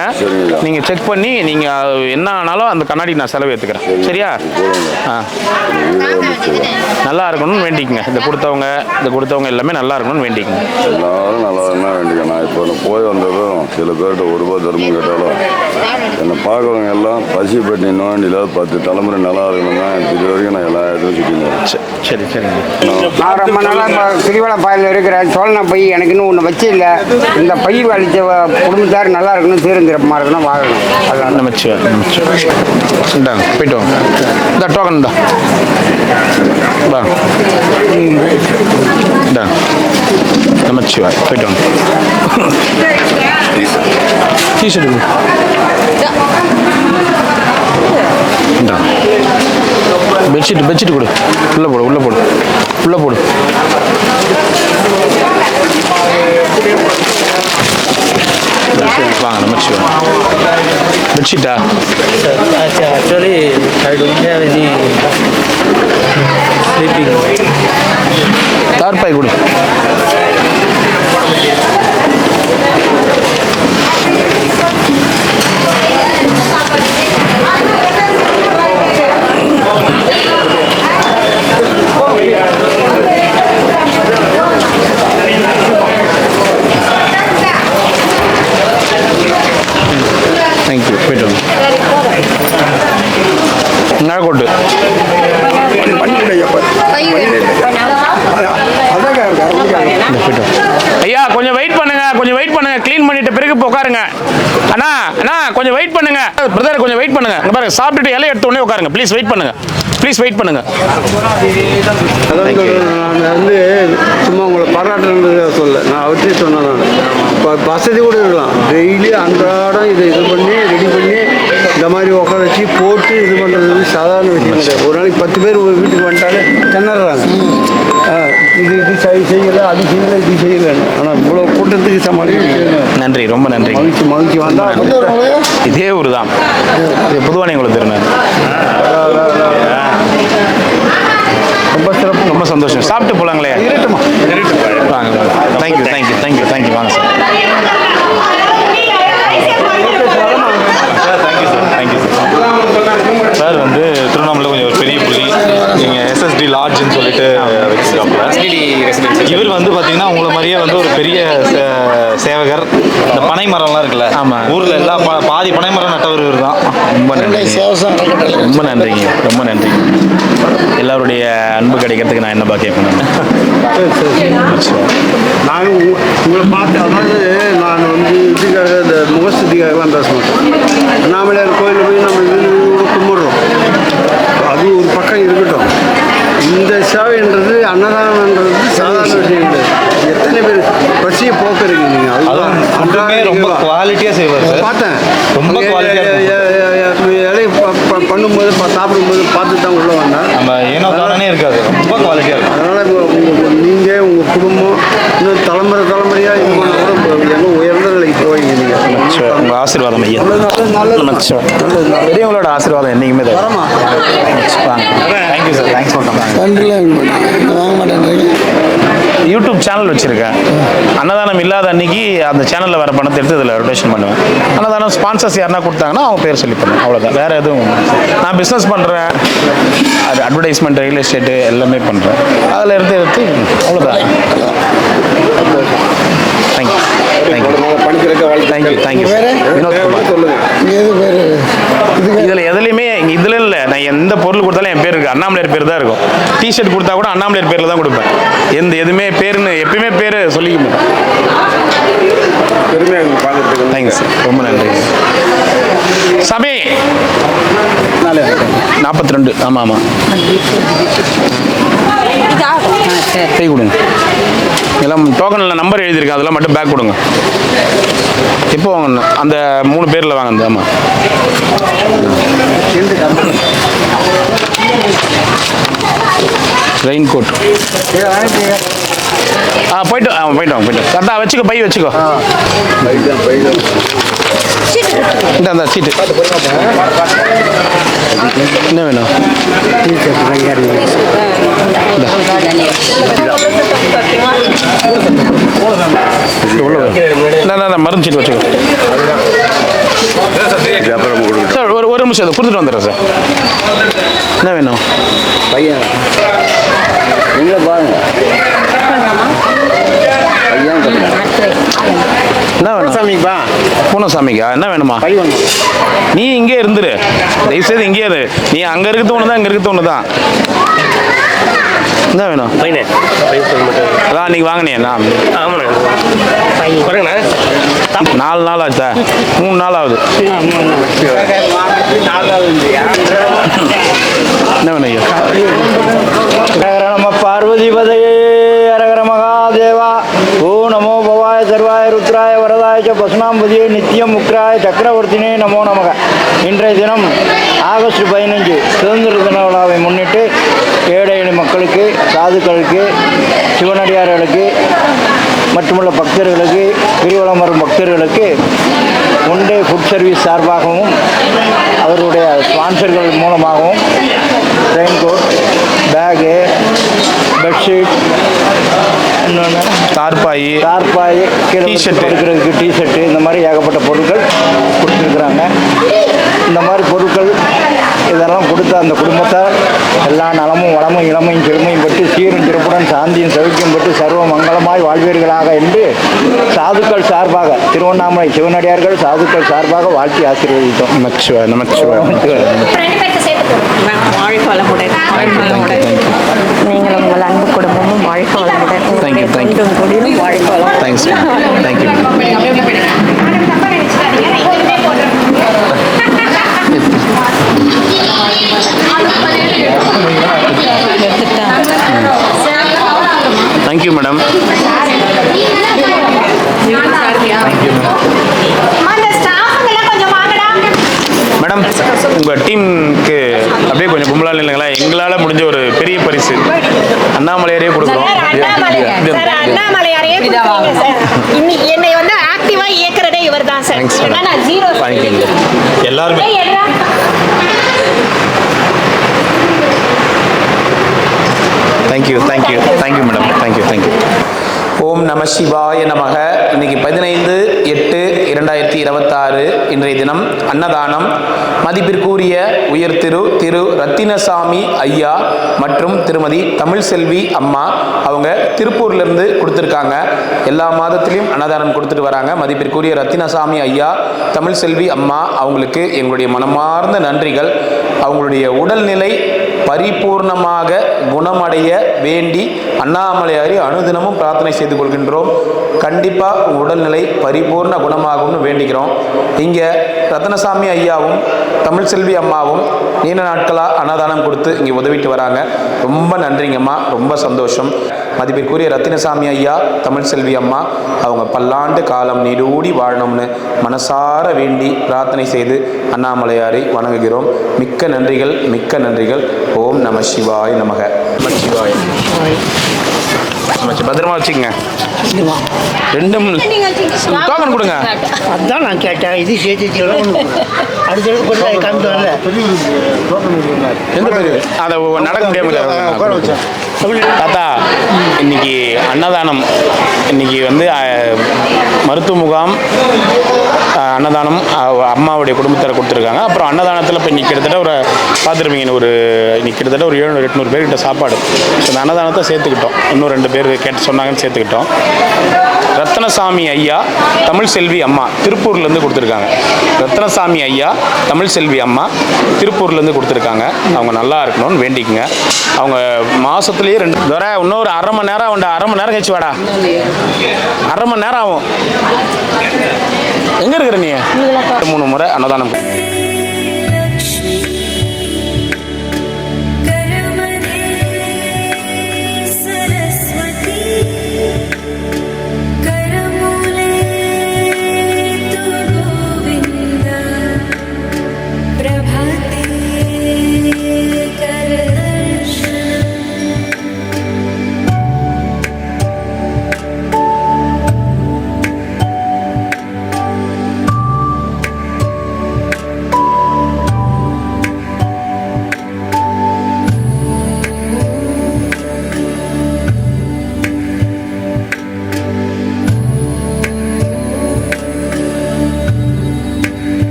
நீங்கள் செக் பண்ணி நீங்கள் என்ன ஆனாலும் அந்த கண்ணாடி நான் செலவு ஏற்றுக்கிறேன். சரியா? நல்லா இருக்கணும்னு வேண்டிக்கங்க. இதை கொடுத்தவங்க எல்லாமே நல்லா இருக்கணும்னு வேண்டிக்கங்க. எல்லாரும் நல்லா இருந்தால் வேண்டிக்கணும். நான் இப்போ போய் வந்ததும் சில பேர்கிட்ட ஒரு ரூபா தர்மம் கேட்டாலும் என்னை பார்க்குறவங்க எல்லாம் பசி பெட்டி நோண்டியில் 10 தலைமுறை நல்லா இருக்கணும்னா இது வரைக்கும் நான் எல்லா இடத்துலையும் சுற்றினேன். சரி சரிங்க. நான் ரொம்ப நாளாக இப்போ கிரிவல பாயில் இருக்கிறேன். சோழனை பை எனக்கு இன்னும் ஒன்று வச்சு இல்லை. இந்த பை அளித்த குடும்பத்தார் நல்லா இருக்கணும், சீரந்திரப்பமாக இருக்கணும், வாழணும். அதான் இந்தாங்க, போயிட்டு வாங்க. இந்த டோக்கன் தான் நமச்சிவாய். போயிட்டு வாங்க. டிஷர்ட் பெட்ஷீட் கொடு. உள்ளே போடு. வாங்க நமச்சிவாய். பெட்ஷீட்டா? Actually I don't have any sleeping. தார்பாய் கொடு. தேங்க்யூ. போய்ட்டு வாங்க. நாகோட்டு ஐயா, கொஞ்சம் வெயிட் பண்ணுங்க. க்ளீன் பண்ணிட்டு பிறகு உட்காருங்க. அண்ணா கொஞ்சம் வெயிட் பண்ணுங்க. பிரதர் கொஞ்சம் வெயிட் பண்ணுங்க. பாருங்க, சாப்பிட்டுட்டு இலையை எடுத்த உடனே உட்காருங்க. ப்ளீஸ் வெயிட் பண்ணுங்க. நான் வந்து சும்மா உங்களை பாராட்டுறது சொல்ல, நான் அவற்றே சொன்னேன். நான் வசதி கூட இருக்கலாம். டெய்லி அன்றாடம் இதை இது பண்ணி ரெடி பண்ணி இந்த மாதிரி உட்கார வச்சு போட்டு இது பண்ணுறது வந்து சாதாரண விஷயம் கிடையாது. ஒரு நாளைக்கு 10 பேர் ஒரு வீட்டுக்கு வந்துட்டாலே திணறாங்க. இது செய்யலை, அது செய்யலை, இது செய்யலைன்னு. ஆனால் இவ்வளோ கூட்டத்துக்கு சமாளிக்க நன்றி, ரொம்ப நன்றி. மகிழ்ச்சி வந்தால் இதே ஊர் தான், புதுவானைக்குளம் திருநாள். ரொம்ப சிறப்பு, ரொம்ப சந்தோஷம். சாப்பிட்டு போகலாங்களே? வாங்க. தேங்க்யூ. வாங்க சார். சார் வந்து திருவண்ணாமலை கொஞ்சம் ஒரு பெரிய புள்ளி. நீங்கள் எஸ்எஸ்டி லாட்ஜ்னு சொல்லிட்டு வச்சுருக்காப்புல. இவர் வந்து பார்த்தீங்கன்னா உங்களை மாதிரியே வந்து ஒரு பெரிய சேவகர். இந்த பனை மரம்லாம் இருக்குல்ல, ஆமாம், ஊரில் எல்லா பாதி பனை மரம் நட்டவர் இவர் தான். ரொம்ப நன்றிங்க. எல்லாருடைய அன்பு கிடைக்கிறதுக்கு நான் என்னப்பா கேட்பேன். நான் உங்களை பார்த்து, அதாவது நான் வந்து இதுக்காக இந்த முகஸ்துதிக்காகலாம் பேச மாட்டேன். அண்ணாமலையார் கோயிலில் போய் நம்ம இது கும்பிட்றோம், அது ஒரு பக்கம் இருக்கட்டும். இந்த சேவைன்றது, அன்னதானன்றது சாதாரண விஷயம் கிடையாது. எத்தனை பேர் பசியை போக்குறீங்க நீங்கள்? அதுதான் ரொம்ப குவாலிட்டியாக செய்வார் சார். பார்த்தேன், ரொம்ப இலையை பண்ணும்போது சாப்பிடும்போது பார்த்து தான் உள்ளே வந்தேன். நம்ம ஏனோ தானே இருக்காது, ரொம்ப குவாலிட்டியாக இருக்கும். அதனால் நீங்கள் உங்கள் குடும்பம் இன்னும் தலைமுறையாக இது பண்ண கூட எங்கே உயர்ந்த நிலைக்கு போவீங்க. நீங்கள் உங்கள் ஆசீர்வாதம் ஐயா. நல்லது. பெரியவங்களோட ஆசீர்வாதம் என்றைக்குமே தரும். Thank you sir. Thanks for YouTube channel வச்சுருக்கேன். அன்னதானம் இல்லாத அன்னைக்கு அந்த சேனலில் வர பணத்தை எடுத்து இதில் ரொட்டேஷன் பண்ணுவேன். அன்னதானம் ஸ்பான்சர்ஸ் யாருன்னா கொடுத்தாங்கன்னா அவங்க பேர் சொல்லி பண்ணுவேன். அவ்வளோதான், வேறு எதுவும். நான் பிஸ்னஸ் பண்ணுறேன், அது அட்வர்டைஸ்மெண்ட், ரியல் எஸ்டேட்டு எல்லாமே பண்ணுறேன். அதில் எடுத்து அவ்வளோதான். தேங்க்யூ. இதில் எதுலையுமே இதில் இல்லை, நான் எந்த பொருள் கொடுத்தாலும் என் பேர் இருக்குது, அண்ணாமலையார் பேர் தான் இருக்கும். டிஷர்ட் கொடுத்தா கூட அண்ணாமலையார் பேரில் தான் கொடுப்பேன். எதுவுமே பேருன்னு எப்பயுமே பேர் சொல்லிக்க மாட்டேன். தேங்க்ஸ் சார், ரொம்ப நன்றி. சபை 42. ஆமாம். கை கொடுங்க. எல்லாம் டோக்கனில் நம்பர் எழுதியிருக்கேன், அதெல்லாம் மட்டும் பேக் கொடுங்க. எப்போ வாங்கணும்? அந்த 3 பேரில் வாங்க. ஆமாம். Rain coat. போயிட்டு வாங்க. கரெக்டாக வச்சுக்கோ, பை வச்சுக்கோ. இந்த சீட்டு என்ன வேணும்? அந்த மருந்து சீட்டு வச்சுக்கோ சார். ஒரு நிமிஷம் அதை கொடுத்துட்டு வந்துடுறேன் சார். என்ன வேணும் பையன் எங்களை பாருங்க பையன் என்ன வேணும் சாமிப்பா பூனசாமிக்கா என்ன வேணுமா? பையன் நீ இங்கே இருந்துரு, தயவுசெய்து இங்கே இரு. நீ அங்கே இருக்கிறது ஒன்று தான், இங்கே இருக்கிறது ஒன்று தான். என்ன வேணும்? அதான் நீங்கள் வாங்கினே நான் 4 நாள் ஆச்சா? 3 நாள் ஆகுது. என்ன வேணும் ஐயா? நம பார்வதி பதையே அரகர மகாதேவா. ஓ நமோ பவாய சர்வாய ருத்ராய வரதாய பசுனாம்பதியே நித்தியம் முக்ராய சக்கரவர்த்தினே நமோ நமக. இன்றைய தினம் ஆகஸ்ட் 15 சுதந்திர தின விழாவை முன்னிட்டு ஏழை எளிய மக்களுக்கு, சாதுக்களுக்கு, சிவனடியார்களுக்கு மட்டுமல்ல பக்தர்களுக்கு, கிரிவலம் வரும் பக்தர்களுக்கு ஒன் டே ஃபுட் சர்வீஸ் சார்பாகவும் அவருடைய ஸ்பான்சர்கள் மூலமாகவும் ரெயின் கோட், பேகு, பெட்ஷீட், இன்னொன்று தார்பாய், கீழே இருக்கிறதுக்கு டிஷர்ட்டு, இந்த மாதிரி ஏகப்பட்ட பொருட்கள் கொடுத்துருக்குறாங்க. இந்த மாதிரி பொருட்கள் இதெல்லாம் கொடுத்த அந்த குடும்பத்தார் எல்லா நலமும் வளமும் இளமையும் செழுமையும் பெற்று சீரும் சிறப்புடன் சாந்தியும் சௌக்கியம் பெற்று சர்வ மங்களமாய் வாழ்வீர்களாக என்று சாதுக்கள் சார்பாக, திருவண்ணாமலை சிவனடியார்கள் சாதுக்கள் சார்பாக வாழ்த்தி ஆசீர்வதித்தோம். நமச்சிவாய் நமச்சிவாய். வாழ்க வளமுடன், வாழ்க வளமுடன். நீங்கள் உங்கள் அன்பு குடும்பமும் வாழ்க வளமுடன். தொழிலும் வாழ்க வளமுடன். Thanks. Thank you. Thank you madam. Madam உங்கள் டீமுக்கு அப்படியே கொஞ்சம் கும்பலாக இல்லைங்களா, எங்களால் முடிஞ்ச ஒரு பெரிய பரிசு அண்ணாமலையாரே கொடுக்குறோம். அண்ணாமலையாரையே கொடுத்தீங்க சார். இன்னைக்கு என்னை வந்து ஆக்டிவா இயக்குறதே இவர் தான் சார். நான் ஜீரோ எல்லாருமே thank you thank you thank you madam. Thank you thank you. ஓம் நம சிவாய நமக. இன்னைக்கு 15/8/2026 இன்றைய தினம் அன்னதானம். மதிப்பிற்குரிய உயர் திரு ரத்தினசாமி ஐயா மற்றும் திருமதி தமிழ்செல்வி அம்மா அவங்க திருப்பூர்லேருந்து கொடுத்துருக்காங்க. எல்லா மாதத்திலையும் அன்னதானம் கொடுத்துட்டு வராங்க. மதிப்பிற்குரிய ரத்தினசாமி ஐயா, தமிழ்செல்வி அம்மா அவங்களுக்கு எங்களுடைய மனமார்ந்த நன்றிகள். அவங்களுடைய உடல்நிலை பரிபூர்ணமாக குணமடைய வேண்டி அண்ணாமலையாரை அனுதினமும் பிரார்த்தனை செய்து கொள்கின்றோம். கண்டிப்பாக உடல்நிலை பரிபூர்ண குணமாகும்னு வேண்டிக்கிறோம். இங்கே ரத்னசாமி ஐயாவும் தமிழ்செல்வி அம்மாவும் நீண்ட நாட்களாக அன்னதானம் கொடுத்து இங்கே உதவிட்டு வராங்க. ரொம்ப நன்றிங்கம்மா, ரொம்ப சந்தோஷம். மதிப்பிற்குரிய ரத்தினசாமி ஐயா, தமிழ்செல்வி அம்மா அவங்க பல்லாண்டு காலம் நீடூடி வாழணும்னு மனசார வேண்டி பிரார்த்தனை செய்து அண்ணாமலையாரை வணங்குகிறோம். மிக்க நன்றிகள், மிக்க நன்றிகள். ஓம் நம சிவாய் நமக. நம சிவாய். பத்திரமா வச்சுக்கங்க. 2 டோக்கன் கொடுங்க. அதான் நான் கேட்டேன். இது சேர்த்து அடுத்த காமிட்டு வரல. எந்த பேர் அதை நடக்க முடியாமல் தாத்தா. இன்னைக்கு அன்னதானம், இன்னைக்கு வந்து மருத்துவ முகாம் அன்னதானம் அம்மாவுடைய குடும்பத்தில் கொடுத்துருக்காங்க. அப்புறம் அன்னதானத்தில் இப்போ இன்னைக்கு கிட்டத்தட்ட ஒரு பார்த்துருப்பீங்க, இன்னைக்கு கிட்டத்தட்ட ஒரு 700-800 பேர்கிட்ட சாப்பாடு. ஸோ அந்த அன்னதானத்தை சேர்த்துக்கிட்டோம். இன்னும் 2 பேர் கேட்டு சொன்னாங்கன்னு சேர்த்துக்கிட்டோம். ரத்னசாமி ஐயா, தமிழ்செல்வி அம்மா திருப்பூர்லேருந்து கொடுத்துருக்காங்க. ரத்னசாமி ஐயா, தமிழ்செல்வி அம்மா திருப்பூர்லேருந்து கொடுத்துருக்காங்க. அவங்க நல்லா இருக்கணும்னு வேண்டிக்குங்க. அவங்க மாதத்துலேயே 2 தடவை இன்னொரு அரை மணி நேரம் ஆகும்டா. அரை மணி நேரம் கழிச்சு வாடா. அரை மணி நேரம் ஆகும். எங்கே இருக்கிற நீ? 3 முறை அன்னதானம்.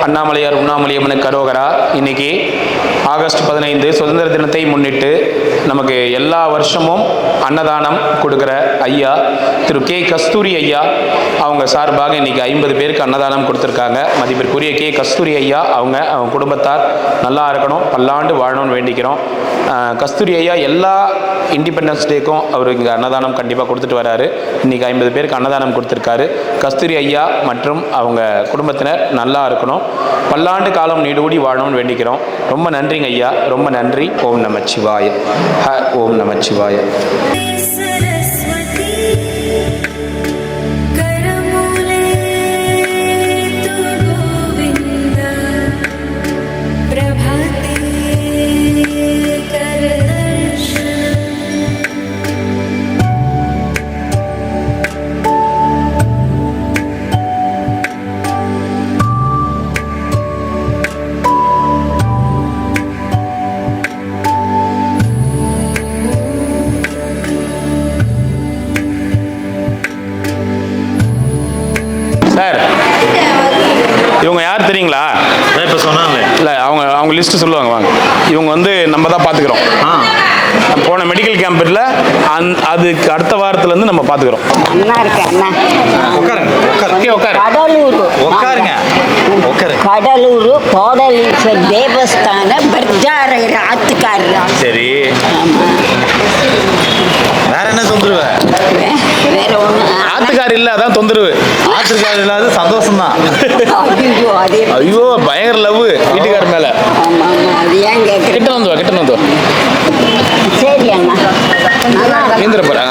அண்ணாமலையார் உண்ணாமலையம்மனுக்கு கரோகரா. இன்னைக்கு ஆகஸ்ட் 15 சுதந்திர தினத்தை முன்னிட்டு நமக்கு எல்லா வருஷமும் அன்னதானம் கொடுக்குற ஐயா திரு கே கஸ்தூரி ஐயா அவங்க சார்பாக இன்னைக்கு 50 பேருக்கு அன்னதானம் கொடுத்துருக்காங்க. மதிப்பிற்குரிய கே கஸ்தூரி ஐயா அவங்க குடும்பத்தார் நல்லா இருக்கணும், பல்லாண்டு வாழணும்னு வேண்டிக்கிறோம். கஸ்தூரி ஐயா எல்லா இண்டிபெண்டன்ஸ் டேக்கும் அவர் இங்கே அன்னதானம் கண்டிப்பாக கொடுத்துட்டு வராரு. இன்னைக்கு 50 பேருக்கு அன்னதானம் கொடுத்துருக்காரு. கஸ்தூரி ஐயா மற்றும் அவங்க குடும்பத்தினர் நல்லா இருக்கணும், பல்லாண்டு காலம் நீடூடி வாழணும்னு வேண்டிக்கிறோம். ரொம்ப நன்றிங்க ஐயா, ரொம்ப நன்றி. ஓம் நமச்சிவாய. ஓம் நமச்சிவாய. சார், இவங்க யார் தெரியுங்களா? இப்போ சொன்னாங்க இல்லை, அவங்க லிஸ்ட்டு சொல்லுவாங்க வாங்க. இவங்க வந்து நம்ம தான் பார்த்துக்குறோம். போன மெடிக்கல் கேம்பில் அதுக்கு அடுத்த வாரத்துலேருந்து நம்ம பார்த்துக்குறோம். அண்ணா இருக்கேன் அண்ணா. கடலூர் கோடலீஸ்வர் தேவஸ்தான பர்ஜாரகர் ஆத்துக்காரர். சரி, வேற என்ன தொந்தரவு? வேற ஒண்ணு ஆத்துக்கார் இல்ல, அதான் தொந்தரவு. ஆத்துக்கார் இல்லாத சந்தோஷம் தான். ஐயோ பயங்கர லவ் வீட்டுக்கார மேல. அது ஏன் கேட்க? கிட்ட வந்து சரி அண்ணா, நீந்திர போற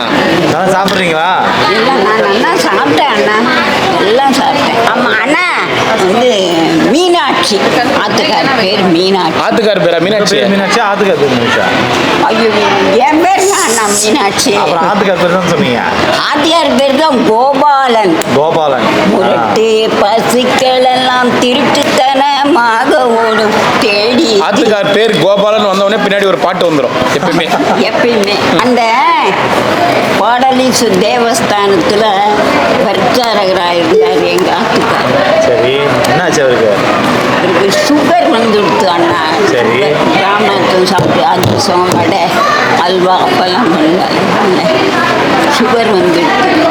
சாப்பிட்றீங்களா? இல்லை, நான் நல்லா சாப்பிட்டேன் அண்ணா, எல்லாம் சாப்பிட்டேன். ஆமா அண்ணா, வந்து மீனாட்சி ஆத்துக்கார் பேர் மீனாட்சி. ஆத்துக்கார் பேரா மீனாட்சி? மீனாட்சி ஆத்துக்கார் பேர் மீனாட்சி. ஐயோ, என் பேர் தான் அண்ணா மீனாட்சி. அப்புறம் ஆத்துக்கார் பேர் தான் சொன்னீங்க. ஆத்தியார் பேர் தான் கோபாலன். கோபாலன். முரட்டு பசுக்கள் எல்லாம் திருட்டுத்தனமாக ஓடும் தேடி. ஆத்துக்கார் பேர் கோபாலன் வந்தவொடனே பின்னாடி ஒரு பாட்டு வந்துடும் எப்பயுமே. எப்பயுமே அந்த பாடலீஸ்வர் தேவஸ்தானத்தில் பர்ச்சாரகராக இருந்தார் எங்க ஆத்துக்கார். சரி, என்னாச்சு அவருக்கு? அவருக்கு சுகர் வந்துடுத்து அண்ணா. சரி, ராமநாதன் சாப்பிட்டு அதிரசம் வடை அல்வா அப்பெல்லாம் பண்ண சுகர் வந்துடுத்து.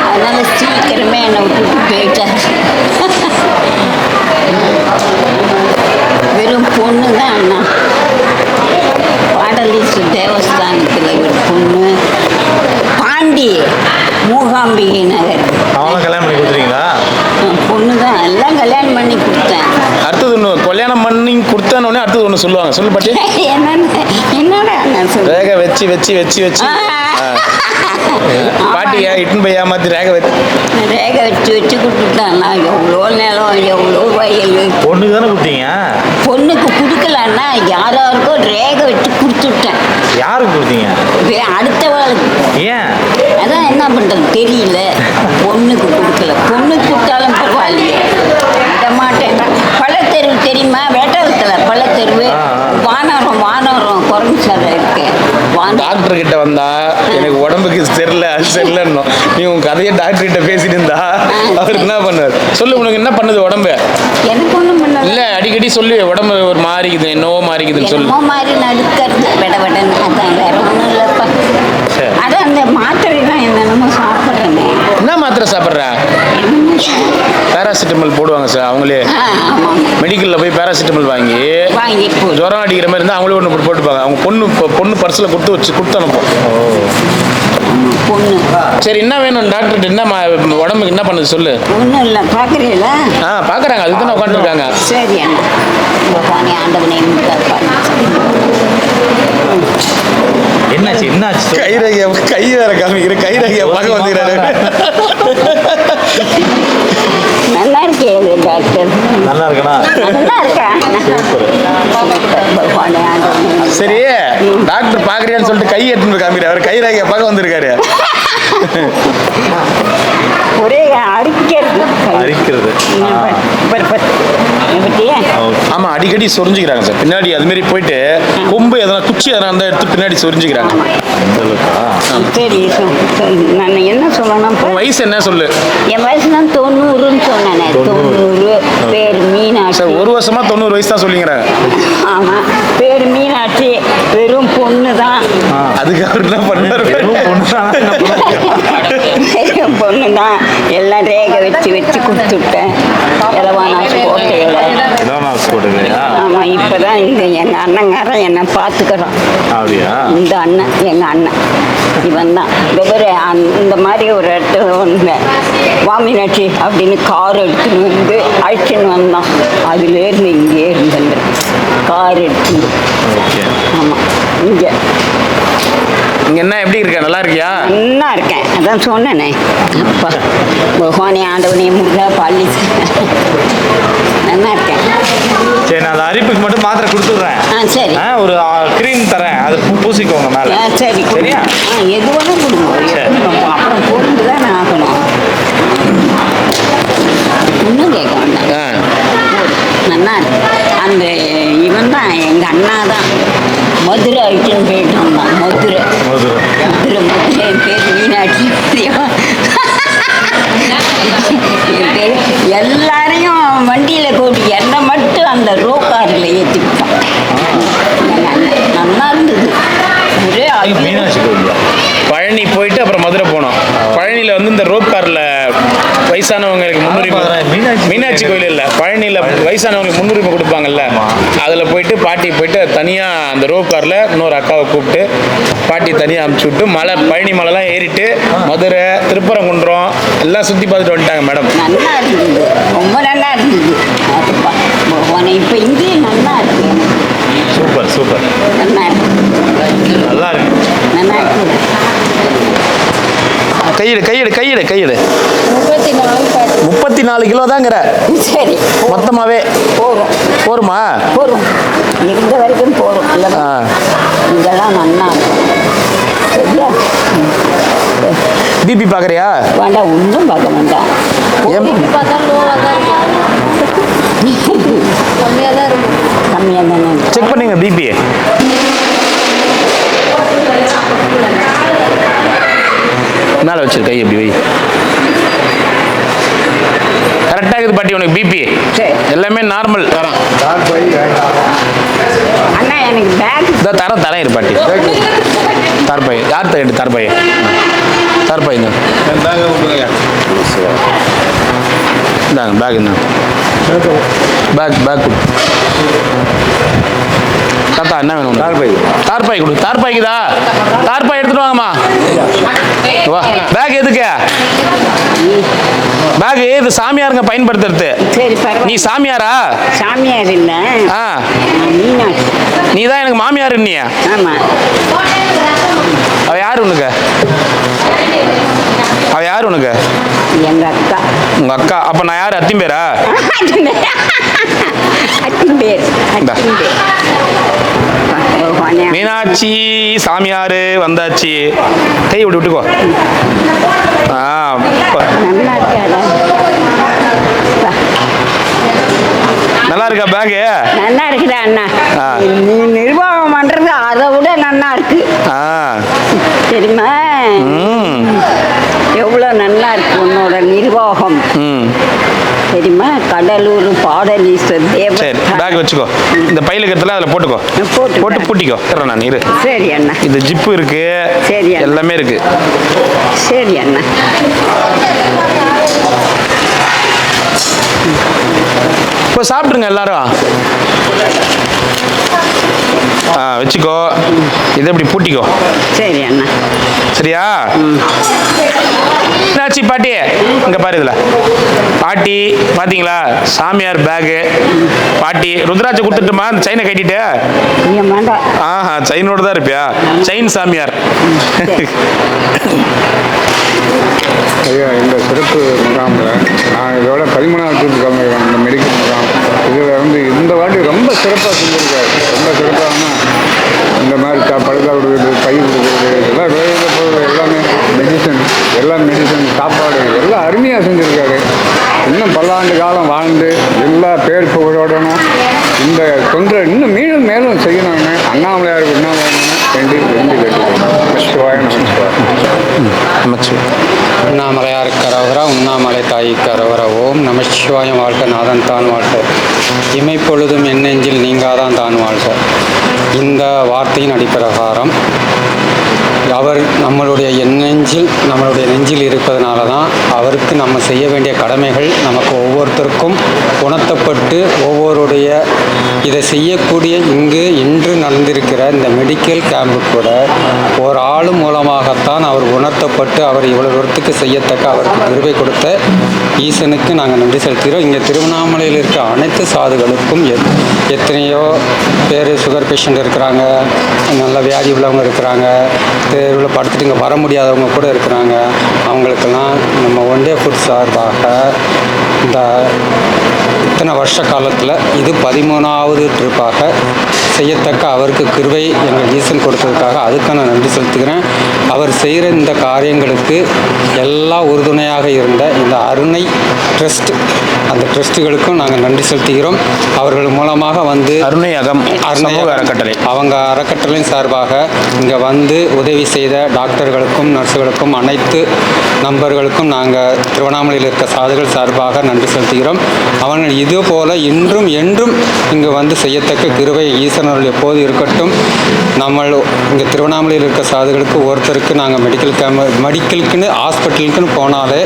அதனால சீக்கிரமே என்னை விட்டுட்டு போயிட்டார். வெறும் பொண்ணு தான் அண்ணா. பாடலீஸ்வர் தேவஸ்தானத்தில் ஒரு பொண்ணு, பாண்டி மூகாம்பிகை நகர். அவங்களும் கல்யாணம் பண்ணி கொடுத்துறீங்களா? பொண்ணு தான், எல்லாம் கல்யாணம் பண்ணி கொடுத்தேன். அடுத்தது ஒன்று கல்யாணம் பண்ணி கொடுத்தானோடனே அடுத்தது ஒன்று சொல்லுவாங்க. சொல்லு பாட்டி. என்னடா நான் சொல்றேன், ரேகை வச்சு வச்சு வச்சு வச்சு பாட்டியா இட்டுன்னு போய் ஏமாத்தி ரேகை வச்சு வச்சு கொடுத்துட்டான்னா எவ்வளோ நிலம், எவ்வளோ வயல். பொண்ணுக்கு தானே கொடுத்தீங்க? பொண்ணுக்கு கொடுக்கலன்னா யாராருக்கும் ரேகை வச்சு கொடுத்துட்டேன். யாருக்கு கொடுத்தீங்க? அடுத்த வாழ்க்கை. ஏன்? அதான் என்ன பண்ணுறது தெரியல. பொண்ணுக்கு கொடுக்கல, பொண்ணுக்கு கொடுத்தாலும் பரவாயில்லையே, விட மாட்டேன். பழத்தெருவு தெரியுமா? வேட்டவத்தில் பழத்தெருவு வானரம் குரங்கு சாலை இருக்கு. டாக்டர் கிட்ட வந்தா எனக்கு உடம்புக்கு சரியில்லை அது சரியில்லைன்னு நீ உன் கதையை டாக்டர் கிட்ட பேசிட்டு இருந்தா அவர் என்ன பண்ணுவார்? சொல்லு, உனக்கு என்ன பண்ணுது உடம்பு? எனக்கு ஒன்றும் பண்ணல. இல்லை, அடிக்கடி சொல்லு உடம்பு ஒரு மாறிக்குது, என்னவோ மாறிக்குதுன்னு சொல்லு. என்னமோ மாதிரி நடுக்கிறது விடன்னு. அதான் வேற ஒன்றும் இல்லைப்பா. அதான் அந்த மாத்திரை தான் என்னென்னமோ சாப்பிட்றேனே. என்ன மாத்திரை சாப்பிட்ற? பேராசிட்டமல் போடுவாங்க சார் அவங்களே. மெடிக்கலில் போய் பேராசிட்டமல் வாங்கி ஜுரம் அடிக்கிற மாதிரி இருந்தால் அவங்களே ஒன்று போட்டுப்பாங்க. அவங்க பொண்ணு பர்ஸில் கொடுத்து அனுப்போம். பொண்ணு சரி, என்ன வேணும் டாக்டர்? என்ன உடம்புக்கு என்ன பண்ணுது சொல்லு. ஒன்றும் இல்லை, பார்க்குறீங்களா? பார்க்குறாங்க, அதுக்கு தான் உட்காந்துருக்காங்க. சரி அண்ணா, ஆண்டவனை என்னாச்சு? கை வேற காமிக்கிற, கைரேகையை பார்க்க வந்துக்கிறாரு. நல்லா இருக்கே டாக்டர். நல்லா இருக்கா? நல்லா இருக்கேன். சரி, டாக்டர் பாக்குறியான்னு சொல்லிட்டு கை எடுத்துட்டு காமிக்கிறார். அவர் கைரேகையை பார்க்க வந்திருக்காரு. ஒரே அரிக்கிறது. ஆமா, அடிக்கடி சொரிஞ்சுக்கிறாங்க சார் பின்னாடி. அது மாதிரி போயிட்டு கொம்பு எதனா குச்சி எதனா இருந்தா எடுத்து பின்னாடி சொரிஞ்சுக்கிறாங்க. சரி நான் என்ன சொல்லணும் உன் வயசு என்ன சொல்லு? என் வயசு தான் 90ன்னு சொன்னேனே. 90. பேர் மீனாட்சி. சார் ஒரு வருஷமா 90 வயசு தான் சொல்லிங்கிறேன். ஆமாம், பேர் மீனாட்சி. வெறும் பொண்ணு தான். அதுக்கு அவர் என்ன பண்ணாரு? வெறும் பொண்ணு தான். எல்லாம் ரேகை வச்சு கொடுத்துட்டேன். இலவானாசு கோட்டையில். ஆமாம், இப்போ தான் எங்கள் அண்ணங்காரன் என்னை பார்த்துக்கிறான். இந்த அண்ணன் எங்கள் அண்ணன் இவன் தான். இந்த மாதிரி ஒரு இடத்துல வந்தேன், வாமினாட்சி அப்படின்னு கார் எடுத்துன்னு வந்து அழைச்சின்னு வந்தான். அதுலேருந்து இங்கே இருந்தேன் கார் எடுத்துன்னு. ஆமாம், இங்கே இங்கே என்ன எப்படி இருக்க? நல்லா இருக்கியா? நல்லா இருக்கேன், அதான் சொன்னேனே. அப்பா பகவானே ஆண்டவனே முருகா பள்ளி நல்லா இருக்கேன். சரி, நான் அந்த அரிப்புக்கு மட்டும் மாத்திரை கொடுத்துட்றேன். சரி. ஒரு க்ரீம் தரேன், அதை பூசிக்கோங்க மேலே. சரி, சரியா? எது வேணும் கொடுங்க. அப்புறம் பொருந்து தான் ஆகணும். இன்னும் கேட்க வேண்டாம். நல்லா இருக்கு. அந்த இவன் தான் எங்கள் அண்ணா தான். மதுரை ஐட்டம் போயிட்டு வந்தான். மதுரை என் பேர் மீனாட்சி. என் பேர் எல்லாரையும் வண்டியில் கூட்டி என்னை மட்டும் அந்த ரோக்காரில் ஏற்றிக்கிட்டான். நல்லா இருந்தது. ஒரே மீனாட்சி கோயில். பழனி போயிட்டு அப்புறம் மதுரை போனோம். பழனியில் வந்து இந்த ரோப் காரில் வயசானவங்களுக்கு முன்னுரிமை. மீனாட்சி கோயில் இல்லை, பழனியில் வயசானவங்களுக்கு முன்னுரிமை கொடுப்பாங்கல்ல, அதில் போயிட்டு பாட்டி போயிட்டு தனியாக அந்த ரோப் காரில் இன்னொரு அக்காவை கூப்பிட்டு பாட்டி தனியாக அனுப்பிச்சி விட்டு பழனி மலைலாம் ஏறிட்டு மதுரை திருப்பரங்குன்றம் எல்லாம் சுற்றி பார்த்துட்டு வந்துட்டாங்க மேடம். நல்லா இருந்தது, ரொம்ப நல்லா இருந்தது. இப்போ இங்கேயும் நல்லா இருக்கு. சூப்பர் சூப்பர், நல்லா இருக்கு, நல்லா இருக்கு, நல்லா இருக்கு. கையிடு 34 கிலோ தாங்கிற. சரி, மொத்தமாகவே போருமா? போரும், இருந்த வரைக்கும் போரும். இதெல்லாம் நல்லா இருக்கும். சரியா? பிபி பார்க்குறியா? வேண்டாம், ஒன்றும் பார்க்க வேண்டாம். கம்மியாக தானே. செக் பண்ணுங்க பிபி. மேலே வச்சிரு கை, எப்படி வை. கரெக்டாக இருக்குது பாட்டி உனக்கு பிபி. எல்லாமே நார்மல் தரம். அண்ணா எனக்கு பேக் தரம் இரு பாட்டி. தார்பாய் யார் தரேன்? தார்பாய் இந்தாங்க பேக். இருந்தாங்க பேக் தாத்தா என்ன வேணும்? தார்பாய் கொடு. தார்பாய்க்குதா? தார்பாய் எடுத்துட்டு வாங்கம்மா. வா, பேக் எதுக்கு? பேக் இது சாமியாருங்க பயன்படுத்துறது. சரி, நீ சாமியாரா? சாமியார் இல்லை, மீனாட்சி. நீ தான் எனக்கு மாமியார். நீ? ஆமாம். அவ யாரு உனக்கு? எங்கள் அக்கா. உங்க அக்கா? அப்ப நான் யாரு? அத்தின் பேரா? மீனாட்சி சாமியாரு வந்தாச்சு. கை விட்டுக்கோ. நல்லா இருக்கா பேகு? நல்லா இருக்குதா அண்ணா? நீ நிர்வாகம் பண்றது அதை விட நல்லா இருக்கு. தெரியுமா எவ்வளோ நல்லா இருக்கு உன்னோட நிர்வாகம்? தெரியுமா? கடலூர் பாடலீஸ்வர் தேவ. சரி, பேக் வச்சுக்கோ. இந்த பையில இருக்கிறதுல அதில் போட்டுக்கோ. போட்டு பூட்டிக்கோ. நான் இரு. சரி அண்ணா. இது ஜிப்பு இருக்கு. சரி, எல்லாமே இருக்கு. சரி அண்ணா. இப்போ சாப்பிட்ருங்க எல்லாரும். வச்சுக்கோ. இதை இப்படி பூட்டிக்கோ. சரி அண்ணா. சரியா? என்னாச்சு பாட்டி? இங்கே பாரு, இதில் பாட்டி பார்த்தீங்களா? சாமியார் பேகு. பாட்டி ருத்ராட்சை கொடுத்துட்டுமா? அந்த செயினை கட்டிட்டு. செயினோட தான் இருப்பியா? செயின் சாமியார். ஐயா, இந்த சிறப்பு முகாமில் நான் இதோட 13வது இந்த மெடிக்கல் முகாம் இதில் வந்து இந்த வாட்டி ரொம்ப சிறப்பாக செஞ்சுருக்காரு. ரொம்ப சிறப்பாகனா இந்த மாதிரி படுக்கா கொடுக்குறது, கை கொடுக்குறது, எல்லாம் விளையாட போகிறது, எல்லாமே மெடிசன் சாப்பாடு எல்லாம் அருமையாக செஞ்சுருக்காரு. இன்னும் பல்லாண்டு காலம் வாழ்ந்து எல்லா பேர் புகழோடணும். இந்த தொண்டை இன்னும் மேலும் செய்யணும்னு அண்ணாமலையாருக்கு என்ன வேணும்னு வேண்டி கேட்டுக்கிறேன். நமஸ்காரம். உண்ணாமலையாருக்கு அரோகரா, உண்ணாமலை தாய்க்கு அரோகரா. ஓம் நமசிவாயம் வாழ்க, நாதன் தான் வாழ்க, இமைப்பொழுதும் என் நெஞ்சில் நீங்காதான் தான் வாழ்க. இந்த வார்த்தையின் அடிப்பிரகாரம் அவர் நம்மளுடைய நம்மளுடைய நெஞ்சில் இருப்பதனால தான் அவருக்கு நம்ம செய்ய வேண்டிய கடமைகள் நமக்கு ஒவ்வொருத்தருக்கும் உணர்த்தப்பட்டு ஒவ்வொருடைய இதை செய்யக்கூடிய இன்று நடந்திருக்கிற இந்த மெடிக்கல் கேம்பு கூட ஒரு ஆள் மூலமாகத்தான் அவர் உணர்த்தப்பட்டு அவர் இவ்வளவு தூரத்துக்கு செய்யத்தக்க அவருக்கு கிருபை கொடுத்த ஈசனுக்கு நாங்கள் நன்றி செலுத்துகிறோம். இங்கே திருவண்ணாமலையில் இருக்க அனைத்து சாதுகளுக்கும் எத்தனையோ பேர் சுகர் பேஷண்ட் இருக்கிறாங்க, நல்ல வியாதி உள்ளவங்க இருக்கிறாங்க, தெருவில் படுத்துட்டு இங்கே வர முடியாதவங்க கூட இருக்கிறாங்க. அவங்களுக்கெல்லாம் நம்ம ஒன் டே ஃபுட் சார்பாக இந்த இத்தனை வருஷ காலத்தில் இது 13வது ட்ரிப்பாக செய்யத்தக்க அவருக்கு கிருபை எங்கள் ஈசன் கொடுத்ததுக்காக அதுக்கு நான் நன்றி செலுத்துகிறேன். அவர் செய்கிற இந்த காரியங்களுக்கு எல்லா உறுதுணையாக இருந்த இந்த அருணை ட்ரஸ்ட், அந்த ட்ரஸ்ட்டுகளுக்கும் நாங்கள் நன்றி செலுத்துகிறோம். அவர்கள் மூலமாக வந்து அருணை அறக்கட்டளை அவங்க அறக்கட்டளையின் சார்பாக இங்கே வந்து உதவி செய்த டாக்டர்களுக்கும் நர்ஸுகளுக்கும் அனைத்து நண்பர்களுக்கும் நாங்கள் திருவண்ணாமலையில் இருக்க சாதுகள் சார்பாக நன்றி செலுத்துகிறோம். அவர்கள் இது போல இன்றும் என்றும் இங்கு வந்து செய்யத்தக்க கிருபை ஈசனர்கள் எப்போது இருக்கட்டும். நம்ம இங்கே திருவண்ணாமலையில் இருக்க சாதுகளுக்கு ஒருத்தருக்கு நாங்கள் மெடிக்கலுக்குன்னு ஹாஸ்பிட்டலுக்குன்னு போனாலே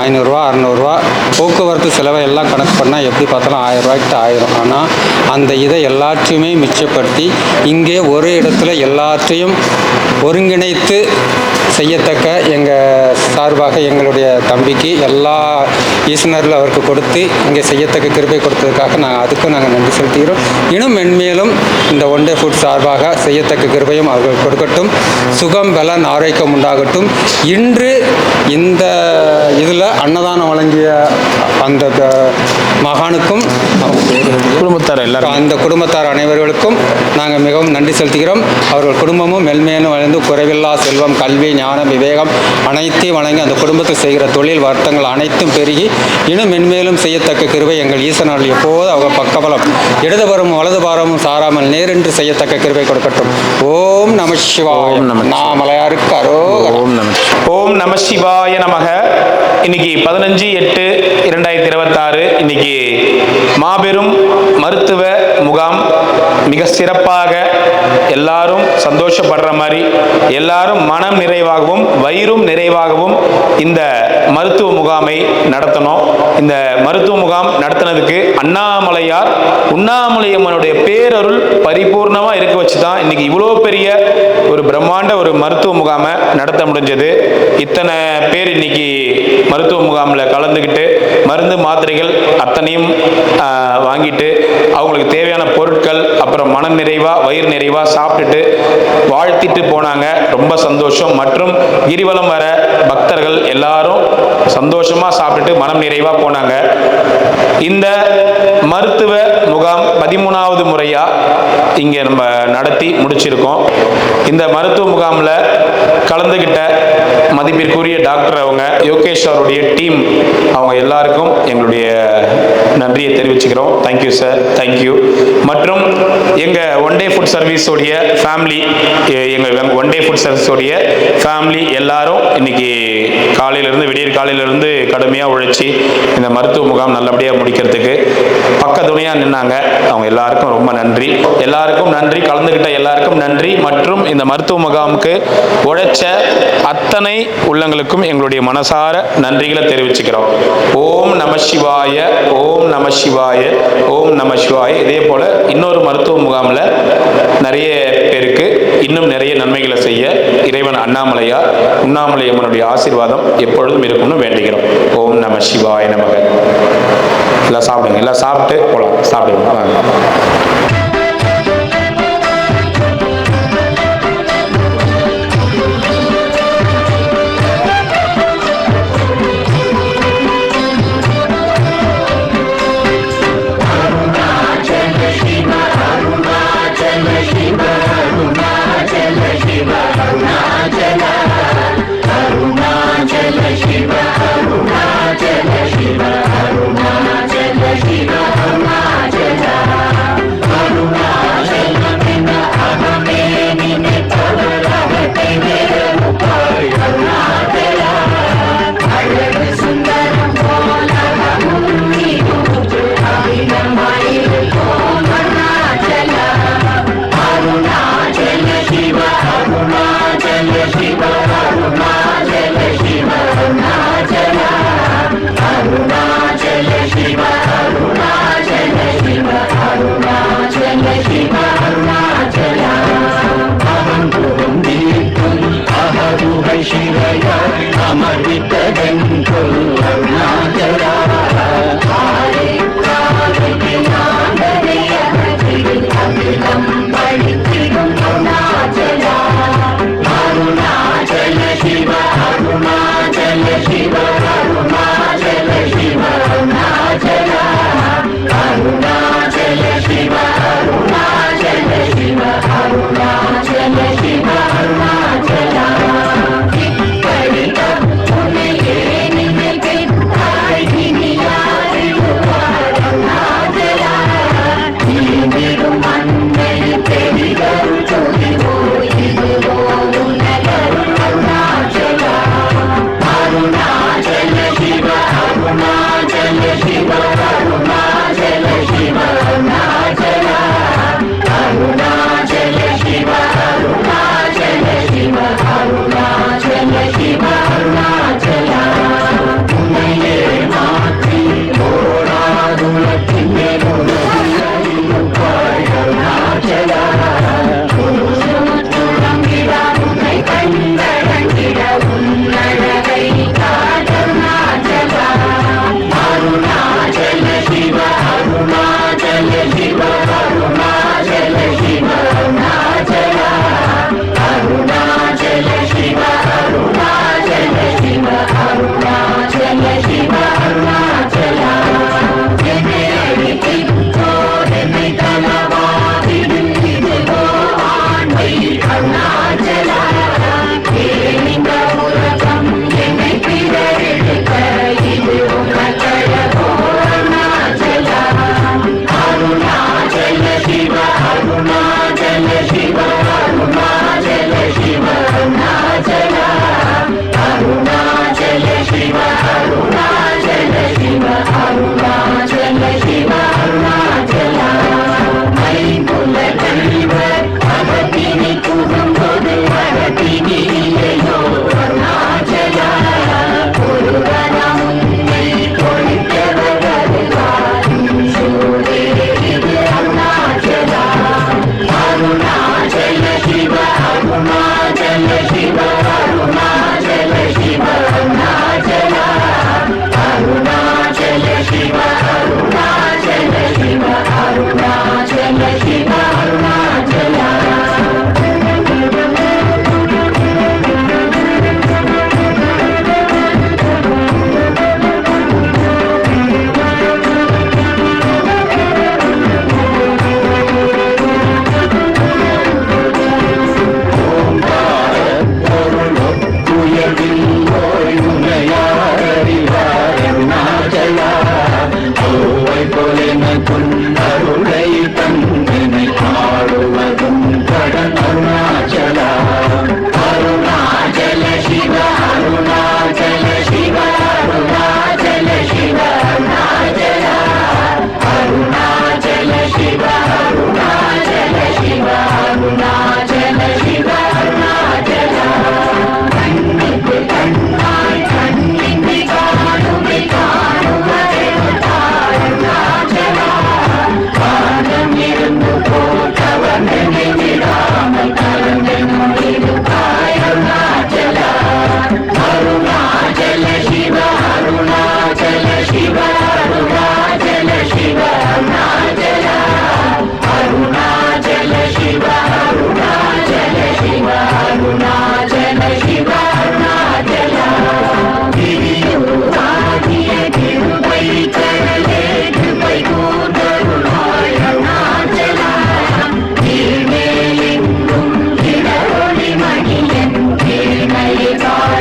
500 600 போக்குவரத்து செலவை எல்லாம் கணக்கு பண்ணால் எப்படி பார்த்தாலும் 1000 ரூபாய்க்கிட்ட ஆயிரும். ஆனால் அந்த இதை எல்லாத்தையுமே மிச்சப்படுத்தி இங்கே ஒரு இடத்துல எல்லாத்தையும் ஒருங்கிணைத்து செய்யத்தக்க எங்கள் சார்பாக எங்களுடைய தம்பிக்கு எல்லா ஈசனர்கள் அவருக்கு கொடுத்து இங்கே செய்யத்தக்க கிருபை கொடுத்ததுக்காக அதுக்கும் நாங்கள் நன்றி செலுத்துகிறோம். இன்னும் மென்மேலும் இந்த ஒன் டே ஃபுட் சார்பாக செய்யத்தக்க கிருபையும் அவர்கள் கொடுக்கட்டும். சுகம் பலன் ஆரோக்கியம் உண்டாகட்டும். இன்று இந்த இதில் அன்னதானம் வழங்கிய அந்த மகானுக்கும் குடும்பத்தார் எல்லாரும் அந்த குடும்பத்தார் அனைவர்களுக்கும் நாங்கள் மிகவும் நன்றி செலுத்துகிறோம். அவர்கள் குடும்பமும் மென்மேலும் வளர்ந்து குறைவில்லா செல்வம், கல்வி, ஞானம், விவேகம் அனைத்தையும் வழங்கி அந்த குடும்பத்தில் செய்கிற தொழில் வர்த்தங்கள் அனைத்தும் பெருகி இன்னும் மென்மேலும் செய்யத்தக்க கிருபை எங்கள் ஈசனால் எப்போது அவங்க பக்கபலம் இடதுபுறமும் வலதுபாரமும் சாராமல் நேரென்று செய்யத்தக்க கிருபை கொடுக்கட்டும். ஓம் நம சிவாய நாமலையாருக்கு அரோகரா. ஓம் நம சிவாய நமக. இன்னைக்கு 15/8/2026 இன்னைக்கு மாபெரும் மருத்துவ முகாம் மிக சிறப்பாக எல்லாரும் சந்தோஷப்படுற மாதிரி எல்லாரும் மனம் நிறைவாகவும் வயிறும் நிறைவாகவும் இந்த மருத்துவ முகாமை நடத்தணும். இந்த மருத்துவ முகாம் நடத்தினதுக்கு அண்ணாமலையார் உண்ணாமலையம்மனுடைய பேரருள் பரிபூர்ணமாக இருக்க வச்சு தான் இன்னைக்கு இவ்வளோ பெரிய ஒரு பிரம்மாண்ட ஒரு மருத்துவ முகாமை நடத்த முடிஞ்சது. இத்தனை பேர் இன்னைக்கு மருத்துவ முகாமில் கலந்துக்கிட்டு மருந்து மாத்திரைகள் அத்தனையும் வாங்கிட்டு அவங்களுக்கு தேவையான பொருட்கள் அப்புறம் மனம் நிறைவாக வயிறு நிறைவாக சாப்பிட்டுட்டு வாழ்த்திட்டு போனாங்க. ரொம்ப சந்தோஷம். மற்றும் கிரிவலம் வர பக்தர்கள் எல்லாரும் சந்தோஷமாக சாப்பிட்டுட்டு மனம் நிறைவாக போனாங்க. இந்த மருத்துவ முகாம் 13வது முறையாக இங்கே நம்ம நடத்தி முடிச்சிருக்கோம். இந்த மருத்துவ முகாமில் கலந்துக்கிட்ட மதிப்பிற்குரிய டாக்டர் அவங்க யோகேஷ் அவருடைய டீம் அவங்க எல்லாருக்கும் எங்களுடைய நன்றியை தெரிவிச்சுக்கிறோம். Thank you sir, thank you. மற்றும் எங்கள் ஒன் டே ஃபுட் சர்வீஸோடைய ஃபேமிலி, எங்கள் ஒன் டே ஃபுட் சர்வீஸோடைய ஃபேமிலி எல்லாரும் இன்னைக்கு காலையிலேருந்து விடியற் காலையிலேருந்து கடுமையாக உழைச்சி இந்த மருத்துவ முகாம் நல்லபடியாக முடிக்கிறதுக்கு பக்கத்துணையாக நின்னாங்க. அவங்க எல்லாருக்கும் ரொம்ப நன்றி. எல்லாருக்கும் நன்றி, கலந்துக்கிட்ட எல்லாருக்கும் நன்றி. மற்றும் இந்த மருத்துவ முகாமுக்கு உழைச்ச அத்தனை உள்ளங்களுக்கும் எங்களுடைய மனசார நன்றிகளை தெரிவிச்சுக்கிறோம். ஓம் நம சிவாய, ஓம் நம சிவாய, ஓம் நம சிவாய. இதே போல இன்னொரு மருத்துவ முகாமில் நிறைய பேருக்கு இன்னும் நிறைய நன்மைகளை செய்ய இறைவன் அண்ணாமலையார் உண்ணாமலையம்மனுடைய ஆசீர்வாதம் எப்பொழுதும் இருக்கும்னு வேண்டுகிறோம். ஓம் நம சிவாய நமக. எல்லாம் சாப்பிடுங்க, எல்லாம் சாப்பிட்டு போகலாம். சாப்பிடுங்க வாங்க. Arunachalam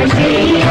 Shri